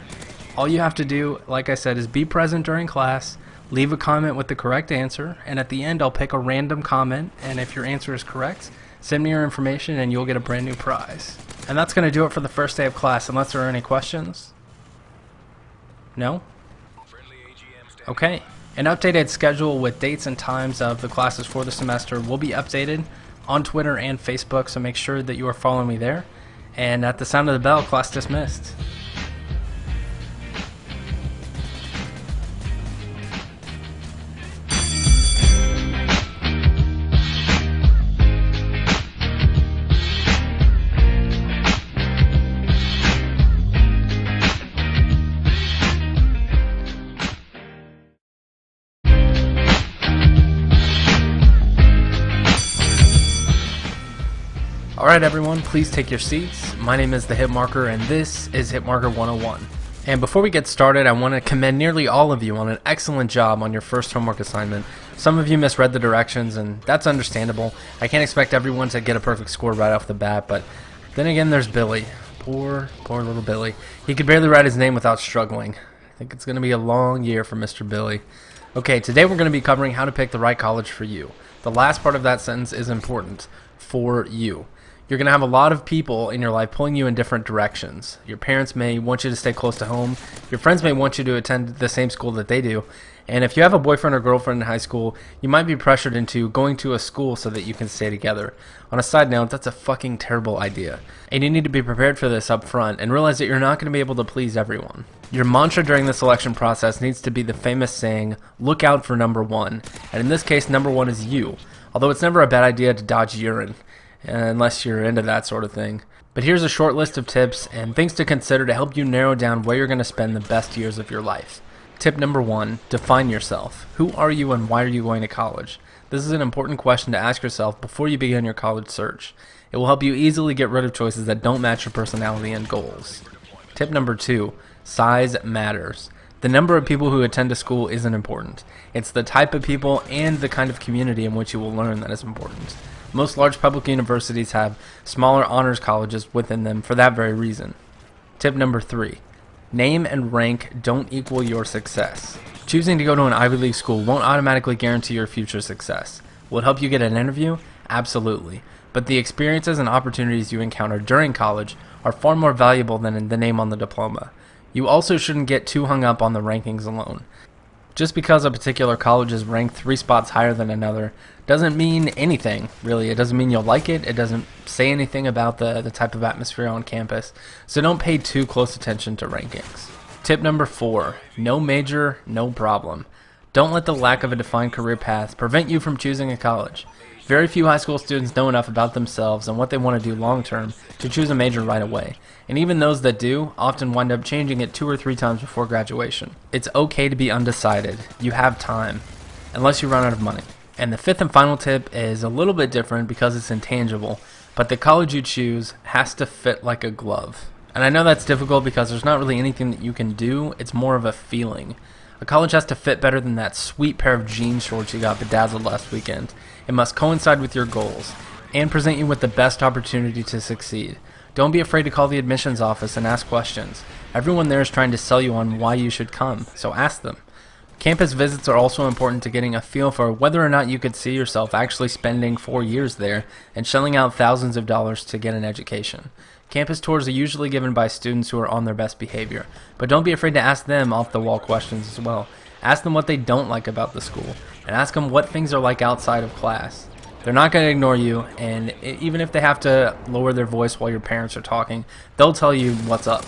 All you have to do, like I said, is be present during class, leave a comment with the correct answer, and at the end I'll pick a random comment, and if your answer is correct, send me your information and you'll get a brand new prize. And that's going to do it for the first day of class, unless there are any questions. No? Okay. An updated schedule with dates and times of the classes for the semester will be updated on Twitter and Facebook, so make sure that you are following me there. And at the sound of the bell, class dismissed. Alright everyone, please take your seats. My name is TheHitmarker and this is Hitmarker 101. And before we get started, I want to commend nearly all of you on an excellent job on your first homework assignment. Some of you misread the directions and that's understandable. I can't expect everyone to get a perfect score right off the bat, but then again there's Billy. Poor little Billy. He could barely write his name without struggling. I think it's going to be a long year for Mr. Billy. Okay, today we're going to be covering how to pick the right college for you. The last part of that sentence is important. For you. You're going to have a lot of people in your life pulling you in different directions. Your parents may want you to stay close to home. Your friends may want you to attend the same school that they do. And if you have a boyfriend or girlfriend in high school, you might be pressured into going to a school so that you can stay together. On a side note, that's a fucking terrible idea. And you need to be prepared for this up front and realize that you're not going to be able to please everyone. Your mantra during the selection process needs to be the famous saying, look out for number one. And in this case, number one is you. Although it's never a bad idea to dodge urine. Unless you're into that sort of thing. But here's a short list of tips and things to consider to help you narrow down where you're going to spend the best years of your life. Tip number 1, define yourself. Who are you and why are you going to college? This is an important question to ask yourself before you begin your college search. It will help you easily get rid of choices that don't match your personality and goals. Tip number 2, size matters. The number of people who attend a school isn't important. It's the type of people and the kind of community in which you will learn that is important. Most large public universities have smaller honors colleges within them for that very reason. Tip number 3. Name and rank don't equal your success. Choosing to go to an Ivy League school won't automatically guarantee your future success. Will it help you get an interview? Absolutely. But the experiences and opportunities you encounter during college are far more valuable than the name on the diploma. You also shouldn't get too hung up on the rankings alone. Just because a particular college is ranked 3 spots higher than another doesn't mean anything, really. It doesn't mean you'll like it. It doesn't say anything about the type of atmosphere on campus. So don't pay too close attention to rankings. Tip number 4, no major, no problem. Don't let the lack of a defined career path prevent you from choosing a college. Very few high school students know enough about themselves and what they want to do long term to choose a major right away. And even those that do often wind up changing it 2 or 3 times before graduation. It's okay to be undecided. You have time, unless you run out of money. And the 5th and final tip is a little bit different because it's intangible, but the college you choose has to fit like a glove. And I know that's difficult because there's not really anything that you can do, it's more of a feeling. A college has to fit better than that sweet pair of jean shorts you got bedazzled last weekend. It must coincide with your goals and present you with the best opportunity to succeed. Don't be afraid to call the admissions office and ask questions. Everyone there is trying to sell you on why you should come, so ask them. Campus visits are also important to getting a feel for whether or not you could see yourself actually spending 4 years there and shelling out thousands of dollars to get an education. Campus tours are usually given by students who are on their best behavior, but don't be afraid to ask them off-the-wall questions as well. Ask them what they don't like about the school, and ask them what things are like outside of class. They're not going to ignore you, and even if they have to lower their voice while your parents are talking, they'll tell you what's up.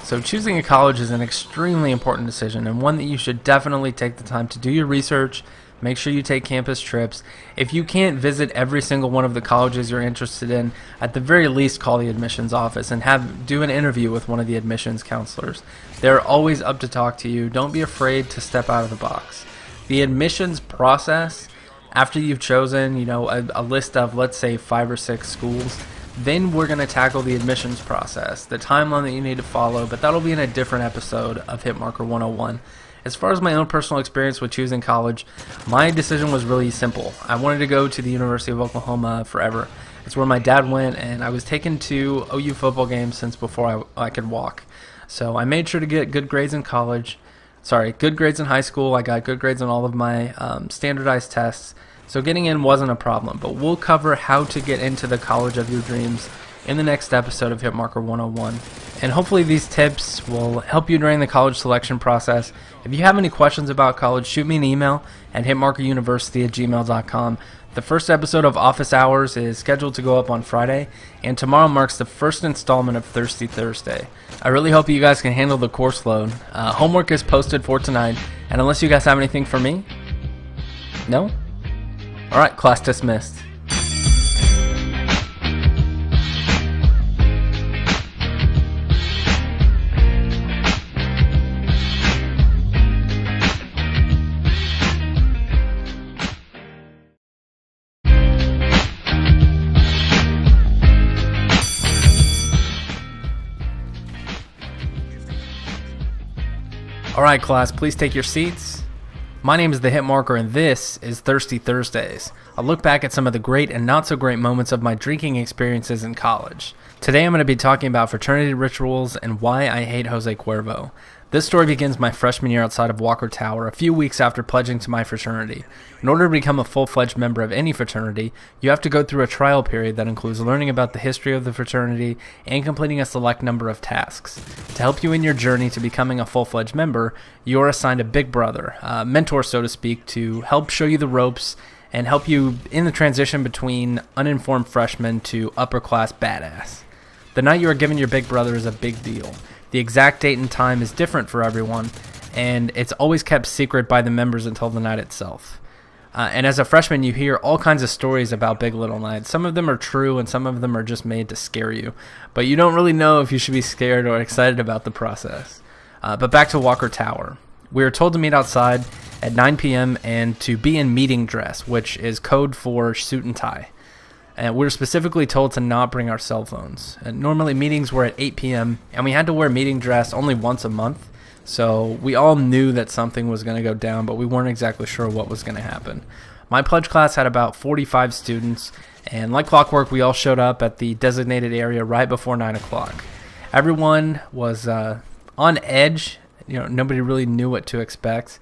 So choosing a college is an extremely important decision, and one that you should definitely take the time to do your research. Make sure you take campus trips. If you can't visit every single one of the colleges you're interested in, at the very least call the admissions office and do an interview with one of the admissions counselors. They're always up to talk to you. Don't be afraid to step out of the box. The admissions process, after you've chosen, a list of, let's say, 5 or 6 schools, then we're going to tackle the admissions process, the timeline that you need to follow, but that'll be in a different episode of Hitmarker 101. As far as my own personal experience with choosing college, my decision was really simple. I wanted to go to the University of Oklahoma forever. It's where my dad went, and I was taken to OU football games since before I could walk. So I made sure to get good grades in college. Good grades in high school. I got good grades on all of my standardized tests. So getting in wasn't a problem, but we'll cover how to get into the college of your dreams in the next episode of Hitmarker 101. And hopefully these tips will help you during the college selection process. If you have any questions about college, shoot me an email at hitmarkeruniversity@gmail.com. The first episode of Office Hours is scheduled to go up on Friday, and tomorrow marks the first installment of Thirsty Thursday. I really hope you guys can handle the course load. Homework is posted for tonight, and unless you guys have anything for me? No? Alright, class dismissed. Alright class, please take your seats. My name is TheHitmarker and this is Thirsty Thursdays. I'll look back at some of the great and not so great moments of my drinking experiences in college. Today I'm going to be talking about fraternity rituals and why I hate Jose Cuervo. This story begins my freshman year outside of Walker Tower, a few weeks after pledging to my fraternity. In order to become a full-fledged member of any fraternity, you have to go through a trial period that includes learning about the history of the fraternity and completing a select number of tasks. To help you in your journey to becoming a full-fledged member, you are assigned a big brother, a mentor so to speak, to help show you the ropes and help you in the transition between uninformed freshman to upper-class badass. The night you are given your big brother is a big deal. The exact date and time is different for everyone, and it's always kept secret by the members until the night itself. And as a freshman, you hear all kinds of stories about Big Little Night. Some of them are true, and some of them are just made to scare you. But you don't really know if you should be scared or excited about the process. But back to Walker Tower. We are told to meet outside at 9 p.m. and to be in meeting dress, which is code for suit and tie. And we were specifically told to not bring our cell phones. And normally meetings were at 8 p.m. and we had to wear meeting dress only once a month. So we all knew that something was going to go down, but we weren't exactly sure what was going to happen. My pledge class had about 45 students, and like clockwork, we all showed up at the designated area right before 9 o'clock. Everyone was on edge. Nobody really knew what to expect.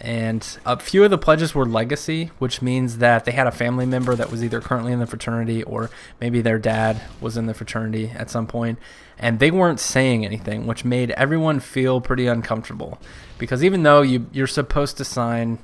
And a few of the pledges were legacy, which means that they had a family member that was either currently in the fraternity or maybe their dad was in the fraternity at some point, and they weren't saying anything, which made everyone feel pretty uncomfortable. Because even though you're supposed to sign,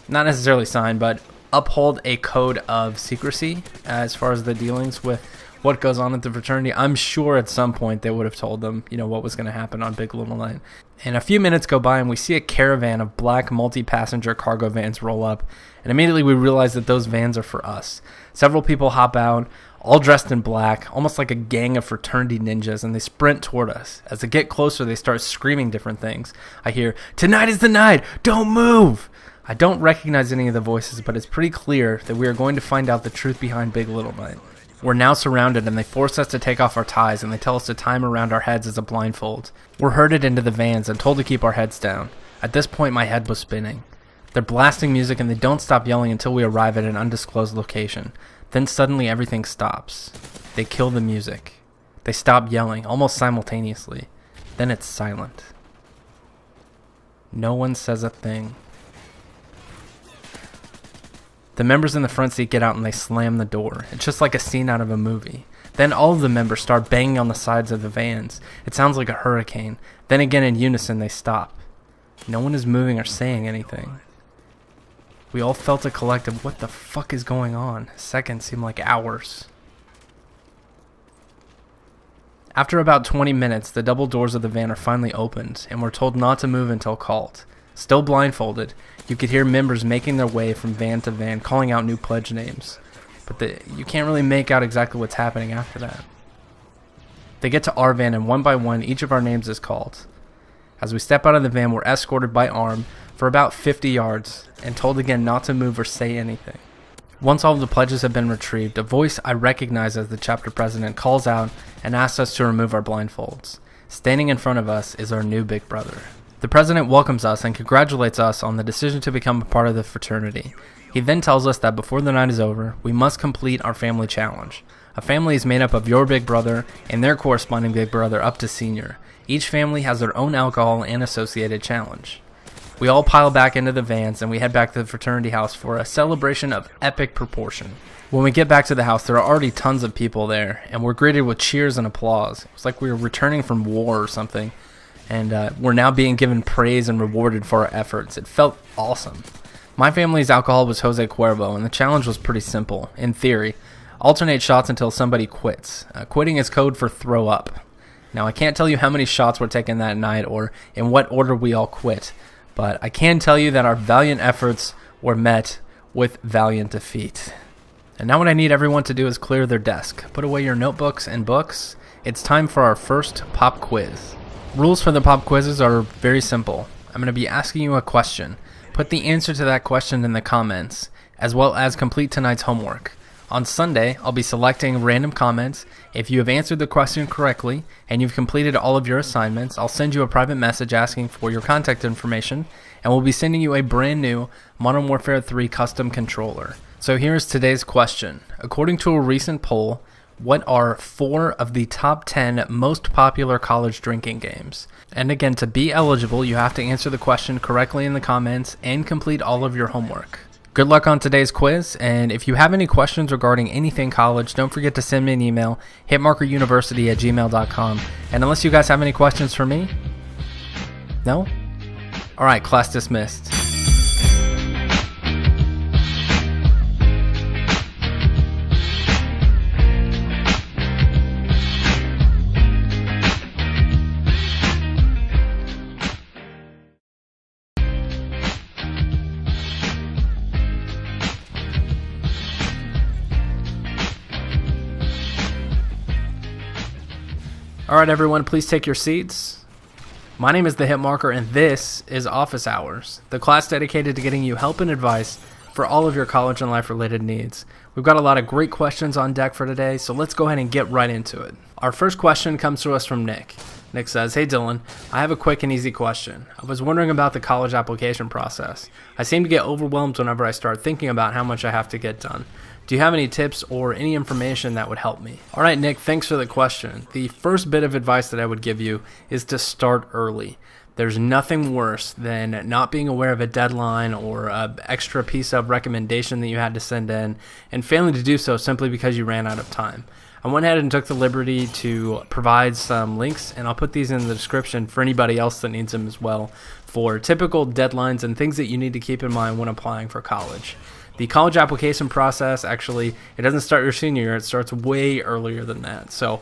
not necessarily sign, but uphold a code of secrecy as far as the dealings with what goes on at the fraternity, I'm sure at some point they would have told them, what was going to happen on Big Little Night. And a few minutes go by and we see a caravan of black multi-passenger cargo vans roll up, and immediately we realize that those vans are for us. Several people hop out, all dressed in black, almost like a gang of fraternity ninjas, and they sprint toward us. As they get closer, they start screaming different things. I hear, "Tonight is the night! Don't move!" I don't recognize any of the voices, but it's pretty clear that we are going to find out the truth behind Big Little Night. We're now surrounded, and they force us to take off our ties, and they tell us to tie them around our heads as a blindfold. We're herded into the vans and told to keep our heads down. At this point, my head was spinning. They're blasting music, and they don't stop yelling until we arrive at an undisclosed location. Then suddenly everything stops. They kill the music. They stop yelling, almost simultaneously. Then it's silent. No one says a thing. The members in the front seat get out and they slam the door. It's just like a scene out of a movie. Then all of the members start banging on the sides of the vans. It sounds like a hurricane. Then again in unison they stop. No one is moving or saying anything. We all felt a collective, what the fuck is going on? Seconds seemed like hours. After about 20 minutes, the double doors of the van are finally opened, and we're told not to move until called. Still blindfolded, you could hear members making their way from van to van, calling out new pledge names. But you can't really make out exactly what's happening after that. They get to our van, and one by one, each of our names is called. As we step out of the van, we're escorted by arm for about 50 yards, and told again not to move or say anything. Once all of the pledges have been retrieved, a voice I recognize as the chapter president calls out and asks us to remove our blindfolds. Standing in front of us is our new big brother. The president welcomes us and congratulates us on the decision to become a part of the fraternity. He then tells us that before the night is over, we must complete our family challenge. A family is made up of your big brother and their corresponding big brother up to senior. Each family has their own alcohol and associated challenge. We all pile back into the vans and we head back to the fraternity house for a celebration of epic proportion. When we get back to the house, there are already tons of people there, and we're greeted with cheers and applause. It was like we were returning from war or something, and we're now being given praise and rewarded for our efforts. It felt awesome. My family's alcohol was Jose Cuervo, and the challenge was pretty simple. In theory, alternate shots until somebody quits. Quitting is code for throw up. Now, I can't tell you how many shots were taken that night or in what order we all quit, but I can tell you that our valiant efforts were met with valiant defeat. And now what I need everyone to do is clear their desk. Put away your notebooks and books. It's time for our first pop quiz. Rules for the pop quizzes are very simple. I'm going to be asking you a question. Put the answer to that question in the comments, as well as complete tonight's homework. On Sunday, I'll be selecting random comments. If you have answered the question correctly and you've completed all of your assignments, I'll send you a private message asking for your contact information, and we'll be sending you a brand new Modern Warfare 3 custom controller. So here's today's question. According to a recent poll, what are 4 of the top 10 most popular college drinking games? And again, to be eligible, you have to answer the question correctly in the comments and complete all of your homework. Good luck on today's quiz, and if you have any questions regarding anything college, don't forget to send me an email, hitmarkeruniversity@gmail.com. And unless you guys have any questions for me? No? Alright, class dismissed. Alright everyone, please take your seats. My name is TheHitmarker and this is Office Hours, the class dedicated to getting you help and advice for all of your college and life related needs. We've got a lot of great questions on deck for today, so let's go ahead and get right into it. Our first question comes to us from Nick. Nick says, "Hey Dylan, I have a quick and easy question. I was wondering about the college application process. I seem to get overwhelmed whenever I start thinking about how much I have to get done. Do you have any tips or any information that would help me?" All right, Nick, thanks for the question. The first bit of advice that I would give you is to start early. There's nothing worse than not being aware of a deadline or an extra piece of recommendation that you had to send in and failing to do so simply because you ran out of time. I went ahead and took the liberty to provide some links, and I'll put these in the description for anybody else that needs them as well, for typical deadlines and things that you need to keep in mind when applying for college. The college application process, actually, it doesn't start your senior year. It starts way earlier than that. So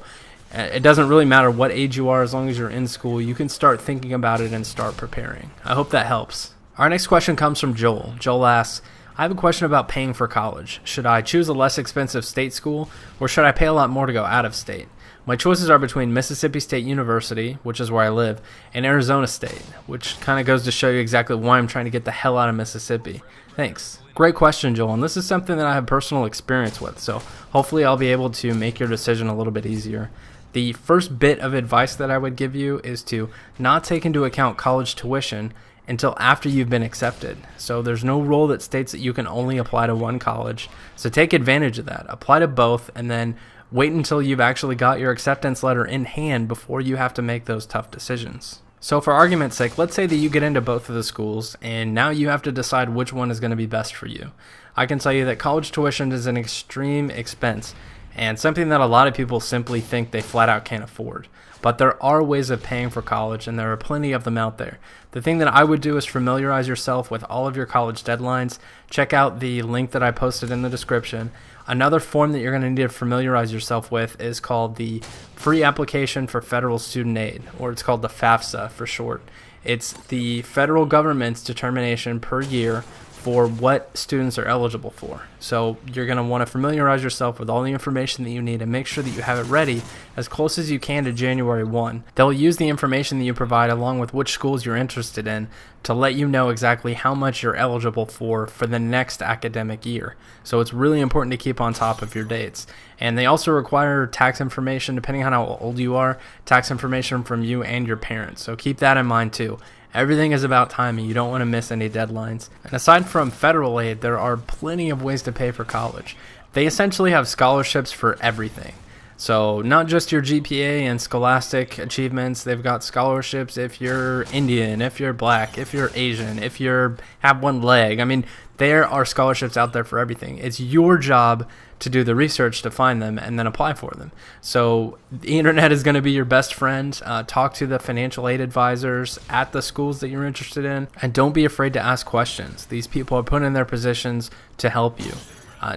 it doesn't really matter what age you are as long as you're in school. You can start thinking about it and start preparing. I hope that helps. Our next question comes from Joel. Joel asks, "I have a question about paying for college. Should I choose a less expensive state school, or should I pay a lot more to go out of state? My choices are between Mississippi State University, which is where I live, and Arizona State," which kind of goes to show you exactly why I'm trying to get the hell out of Mississippi. Thanks. Great question, Joel, and this is something that I have personal experience with, so hopefully I'll be able to make your decision a little bit easier. The first bit of advice that I would give you is to not take into account college tuition until after you've been accepted. So there's no rule that states that you can only apply to one college, so take advantage of that. Apply to both, and then wait until you've actually got your acceptance letter in hand before you have to make those tough decisions. So for argument's sake, let's say that you get into both of the schools, and now you have to decide which one is going to be best for you. I can tell you that college tuition is an extreme expense, and something that a lot of people simply think they flat out can't afford. But there are ways of paying for college, and there are plenty of them out there. The thing that I would do is familiarize yourself with all of your college deadlines. Check out the link that I posted in the description. Another form that you're going to need to familiarize yourself with is called the Free Application for Federal Student Aid, or it's called the FAFSA for short. It's the federal government's determination per year for what students are eligible for. So you're going to want to familiarize yourself with all the information that you need and make sure that you have it ready as close as you can to January 1. They'll use the information that you provide along with which schools you're interested in to let you know exactly how much you're eligible for the next academic year. So it's really important to keep on top of your dates. And they also require tax information, depending on how old you are, tax information from you and your parents. So keep that in mind too. Everything is about timing. You don't want to miss any deadlines. And aside from federal aid, there are plenty of ways to pay for college. They essentially have scholarships for everything. So not just your GPA and scholastic achievements. They've got scholarships if you're Indian, if you're black, if you're Asian, if you have one leg. I mean, there are scholarships out there for everything. It's your job to do the research to find them and then apply for them. So the internet is going to be your best friend. Talk to the financial aid advisors at the schools that you're interested in, and don't be afraid to ask questions. These people are put in their positions to help you.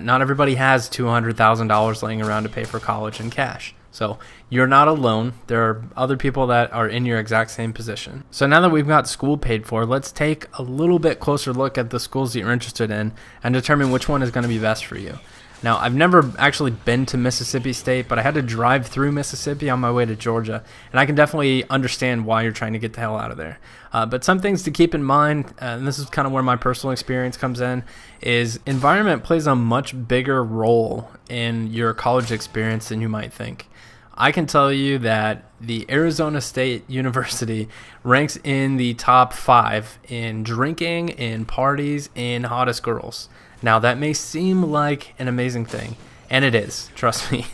Not everybody has $200,000 laying around to pay for college in cash. So you're not alone. There are other people that are in your exact same position. So now that we've got school paid for, let's take a little bit closer look at the schools that you're interested in and determine which one is going to be best for you. Now, I've never actually been to Mississippi State, but I had to drive through Mississippi on my way to Georgia, and I can definitely understand why you're trying to get the hell out of there. But some things to keep in mind, and this is kind of where my personal experience comes in, is environment plays a much bigger role in your college experience than you might think. I can tell you that the Arizona State University ranks in the top 5 in drinking, in parties, in hottest girls. Now, that may seem like an amazing thing, and it is, trust me,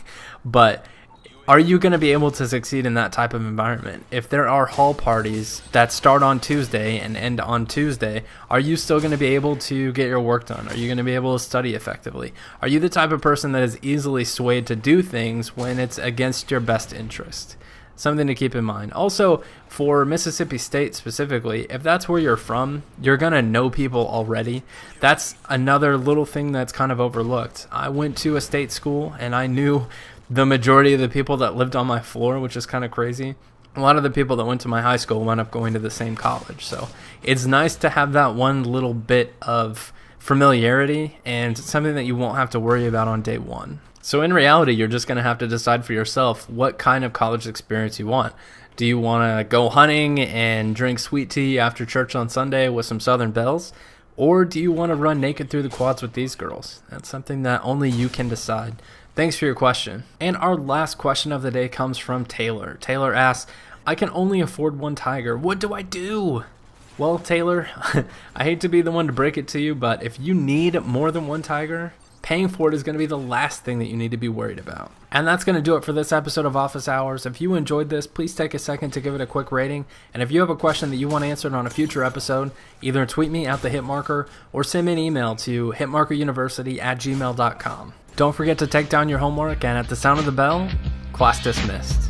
but are you going to be able to succeed in that type of environment? If there are hall parties that start on Tuesday and end on Tuesday, are you still going to be able to get your work done? Are you going to be able to study effectively? Are you the type of person that is easily swayed to do things when it's against your best interest? Something to keep in mind. Also, for Mississippi State specifically, if that's where you're from, you're going to know people already. That's another little thing that's kind of overlooked. I went to a state school, and I knew the majority of the people that lived on my floor, which is kind of crazy. A lot of the people that went to my high school wound up going to the same college. So it's nice to have that one little bit of familiarity and something that you won't have to worry about on day one. So in reality, you're just going to have to decide for yourself what kind of college experience you want. Do you want to go hunting and drink sweet tea after church on Sunday with some Southern Belles? Or do you want to run naked through the quads with these girls? That's something that only you can decide. Thanks for your question. And our last question of the day comes from Taylor. Taylor asks, I can only afford one tiger. What do I do? Well, Taylor, I hate to be the one to break it to you, but if you need more than one tiger, paying for it is going to be the last thing that you need to be worried about. And that's going to do it for this episode of Office Hours. If you enjoyed this, please take a second to give it a quick rating. And if you have a question that you want answered on a future episode, either tweet me at TheHitmarker or send me an email to hitmarkeruniversity@gmail.com. Don't forget to take down your homework, and at the sound of the bell, class dismissed.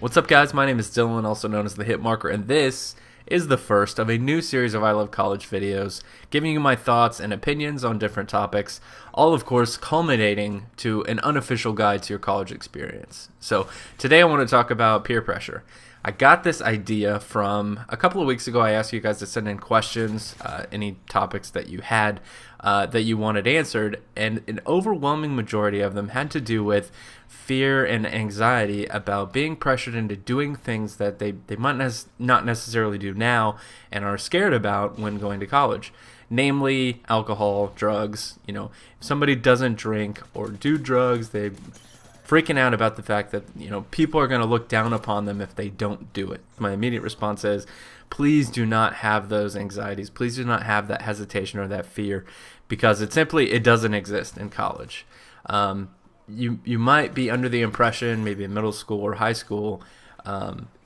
What's up, guys? My name is Dylan, also known as the Hitmarker, and this is the first of a new series of I Love College videos, giving you my thoughts and opinions on different topics, all of course culminating to an unofficial guide to your college experience. So today I want to talk about peer pressure. I got this idea from a couple of weeks ago. I asked you guys to send in questions, any topics that you had that you wanted answered, and an overwhelming majority of them had to do with fear and anxiety about being pressured into doing things that they might not necessarily do now and are scared about when going to college. Namely, alcohol, drugs. You know, if somebody doesn't drink or do drugs, they freaking out about the fact that, you know, people are going to look down upon them if they don't do it. My immediate response is, please do not have those anxieties. Please do not have that hesitation or that fear, because it doesn't exist in college. You might be under the impression, maybe in middle school or high school,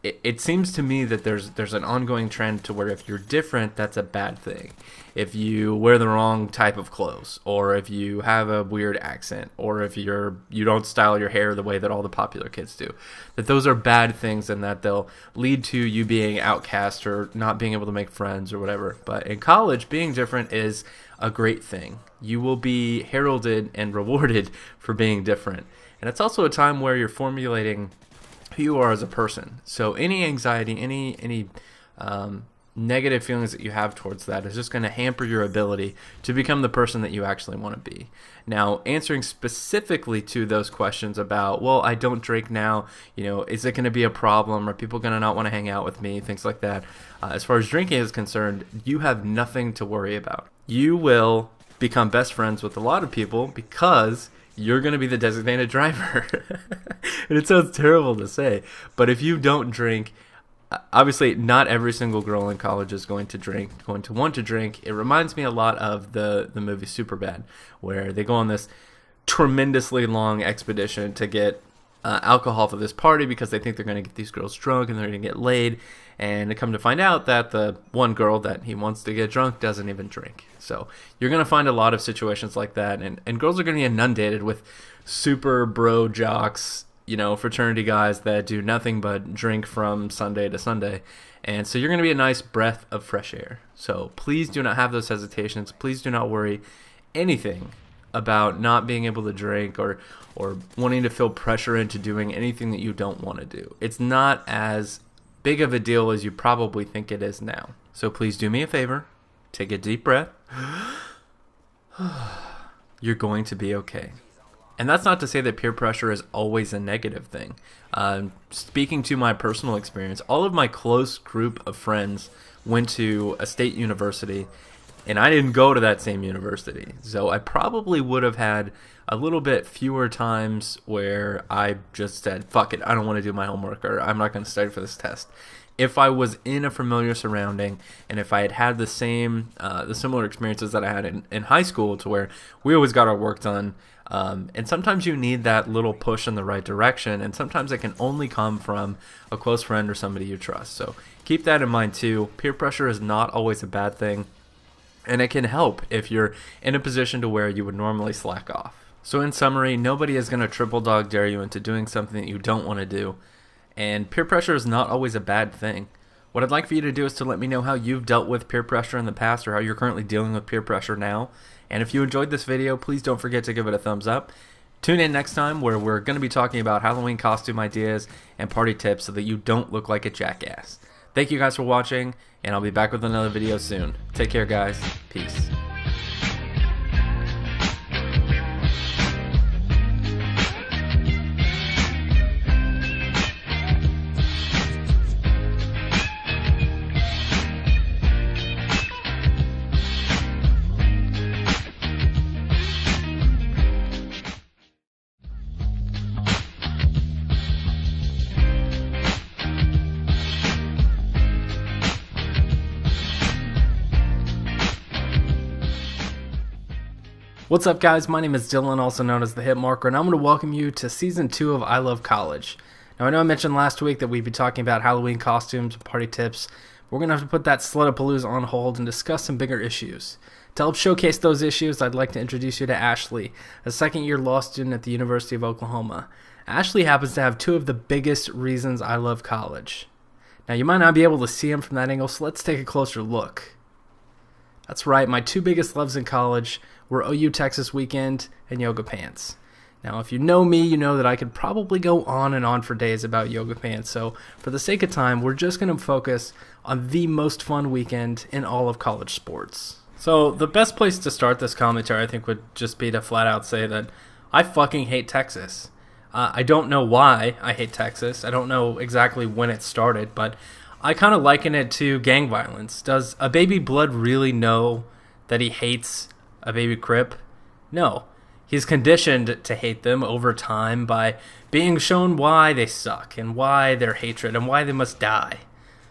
it seems to me that there's an ongoing trend to where if you're different, that's a bad thing. If you wear the wrong type of clothes, or if you have a weird accent, or if you don't style your hair the way that all the popular kids do, that those are bad things and that they'll lead to you being outcast or not being able to make friends or whatever. But in college, being different is a great thing. You will be heralded and rewarded for being different. And it's also a time where you're formulating who you are as a person. So any anxiety, any negative feelings that you have towards that is just going to hamper your ability to become the person that you actually want to be. Now, answering specifically to those questions about, well, I don't drink now, you know, is it going to be a problem? Are people going to not want to hang out with me? Things like that. As far as drinking is concerned, you have nothing to worry about. You will become best friends with a lot of people because you're going to be the designated driver. And it sounds terrible to say, but if you don't drink, obviously not every single girl in college is going to want to drink. It reminds me a lot of the movie Superbad, where they go on this tremendously long expedition to get alcohol for this party because they think they're going to get these girls drunk and they're going to get laid. And to come to find out that the one girl that he wants to get drunk doesn't even drink. So you're going to find a lot of situations like that. And girls are going to be inundated with super bro jocks, you know, fraternity guys that do nothing but drink from Sunday to Sunday. And so you're going to be a nice breath of fresh air. So please do not have those hesitations. Please do not worry anything about not being able to drink or wanting to feel pressure into doing anything that you don't want to do. It's not as big of a deal as you probably think it is now. So please do me a favor. Take a deep breath. You're going to be okay. And that's not to say that peer pressure is always a negative thing. Speaking to my personal experience, all of my close group of friends went to a state university, and I didn't go to that same university. So I probably would have had a little bit fewer times where I just said, fuck it, I don't want to do my homework, or I'm not going to study for this test. If I was in a familiar surrounding, and if I had had the similar experiences that I had in high school, to where we always got our work done, and sometimes you need that little push in the right direction, and sometimes it can only come from a close friend or somebody you trust. So keep that in mind too. Peer pressure is not always a bad thing, and it can help if you're in a position to where you would normally slack off. So in summary, nobody is going to triple dog dare you into doing something that you don't want to do. And peer pressure is not always a bad thing. What I'd like for you to do is to let me know how you've dealt with peer pressure in the past, or how you're currently dealing with peer pressure now. And if you enjoyed this video, please don't forget to give it a thumbs up. Tune in next time, where we're going to be talking about Halloween costume ideas and party tips so that you don't look like a jackass. Thank you guys for watching, and I'll be back with another video soon. Take care, guys. Peace. What's up, guys? My name is Dylan, also known as the Hitmarker, and I'm going to welcome you to Season 2 of I Love College. Now, I know I mentioned last week that we'd be talking about Halloween costumes and party tips. We're going to have to put that Slutapalooza on hold and discuss some bigger issues. To help showcase those issues, I'd like to introduce you to Ashley, a second-year law student at the University of Oklahoma. Ashley happens to have two of the biggest reasons I love college. Now, you might not be able to see them from that angle, so let's take a closer look. That's right, my two biggest loves in college were OU Texas Weekend and Yoga Pants. Now, if you know me, you know that I could probably go on and on for days about Yoga Pants, so for the sake of time, we're just going to focus on the most fun weekend in all of college sports. So the best place to start this commentary, I think, would just be to flat out say that I fucking hate Texas. I don't know why I hate Texas. I don't know exactly when it started, but I kind of liken it to gang violence. Does a baby blood really know that he hates a baby Crip? No. he's conditioned to hate them over time by being shown why they suck and why they're hatred and why they must die.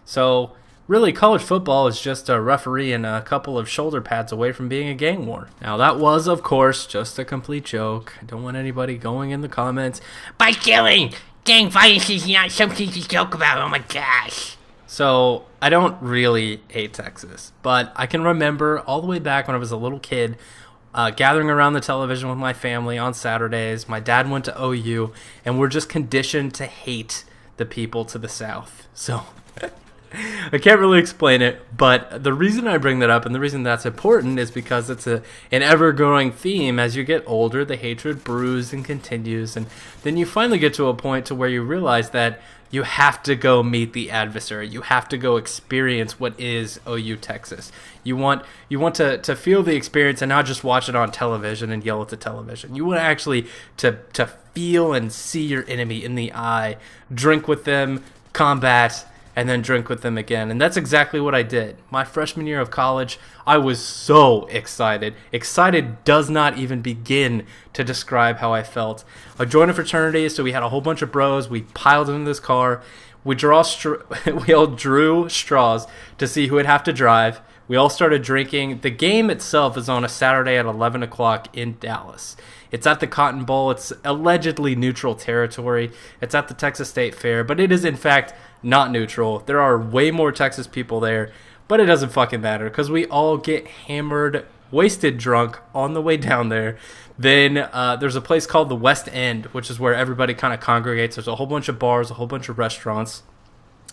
So really, college football is just a referee and a couple of shoulder pads away from being a gang war. Now, that was, of course, just a complete joke. I don't want anybody going in the comments, "By killing, gang violence is not something to joke about, oh my gosh." So, I don't really hate Texas, but I can remember all the way back when I was a little kid, gathering around the television with my family on Saturdays. My dad went to OU, and we're just conditioned to hate the people to the south. So I can't really explain it, but the reason I bring that up and the reason that's important is because it's an ever-growing theme. As you get older, the hatred brews and continues, and then you finally get to a point to where you realize that you have to go meet the adversary. You have to go experience what is OU Texas. You want to feel the experience and not just watch it on television and yell at the television. You want actually to feel and see your enemy in the eye, drink with them, combat, and then drink with them again. And that's exactly what I did. My freshman year of college, I was so excited. Excited does not even begin to describe how I felt. I joined a fraternity, so we had a whole bunch of bros. We piled into this car. We all drew straws to see who would have to drive. We all started drinking. The game itself is on a Saturday at 11 o'clock in Dallas. It's at the Cotton Bowl. It's allegedly neutral territory. It's at the Texas State Fair, but it is in fact not neutral. There are way more Texas people there, but it doesn't fucking matter because we all get hammered, wasted drunk on the way down there. Then there's a place called the West End, which is where everybody kind of congregates. There's a whole bunch of bars, a whole bunch of restaurants,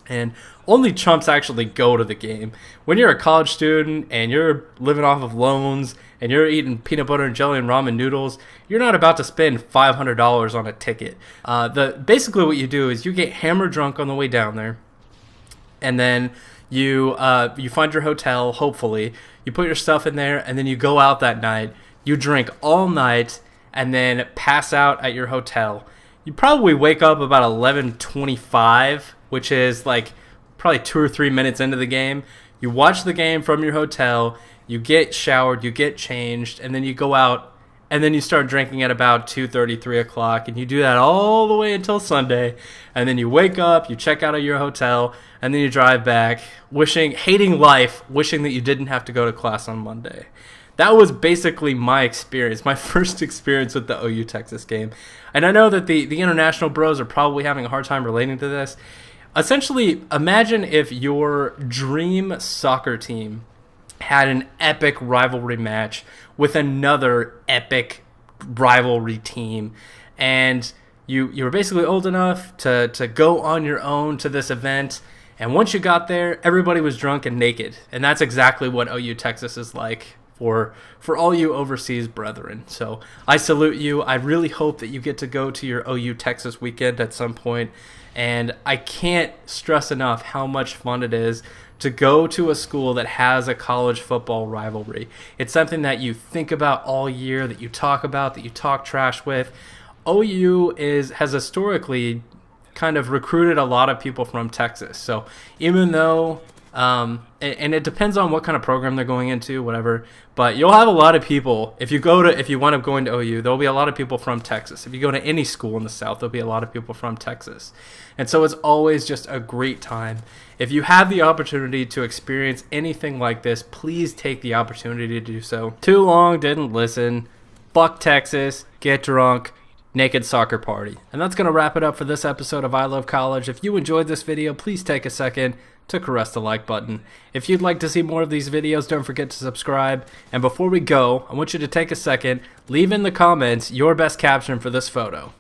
and only chumps actually go to the game. When you're a college student and you're living off of loans and you're eating peanut butter and jelly and ramen noodles, you're not about to spend $500 on a ticket. Basically what you do is you get hammered drunk on the way down there, and then you find your hotel, hopefully. You put your stuff in there, and then you go out that night. You drink all night, and then pass out at your hotel. You probably wake up about 11:25, which is like probably 2 or 3 minutes into the game. You watch the game from your hotel, you get showered, you get changed, and then you go out, and then you start drinking at about 2:30, 3 o'clock, and you do that all the way until Sunday, and then you wake up, you check out of your hotel, and then you drive back, hating life, wishing that you didn't have to go to class on Monday. That was basically my experience, my first experience with the OU Texas game. And I know that the international bros are probably having a hard time relating to this. Essentially, imagine if your dream soccer team had an epic rivalry match with another epic rivalry team, and you were basically old enough to go on your own to this event, and once you got there, everybody was drunk and naked, and that's exactly what OU Texas is like for all you overseas brethren. So I salute you. I really hope that you get to go to your OU Texas weekend at some point, and I can't stress enough how much fun it is to go to a school that has a college football rivalry. It's something that you think about all year, that you talk about, that you talk trash with. OU has historically kind of recruited a lot of people from Texas. So even though, and it depends on what kind of program they're going into, whatever, but you'll have a lot of people, if you wind up going to OU, there'll be a lot of people from Texas. If you go to any school in the South, there'll be a lot of people from Texas. And so it's always just a great time. If you have the opportunity to experience anything like this, please take the opportunity to do so. Too long, didn't listen. Fuck Texas, get drunk, naked soccer party. And that's going to wrap it up for this episode of I Love College. If you enjoyed this video, please take a second to caress the like button. If you'd like to see more of these videos, don't forget to subscribe. And before we go, I want you to take a second, leave in the comments your best caption for this photo.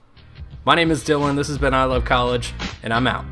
My name is Dylan, this has been I Love College, and I'm out.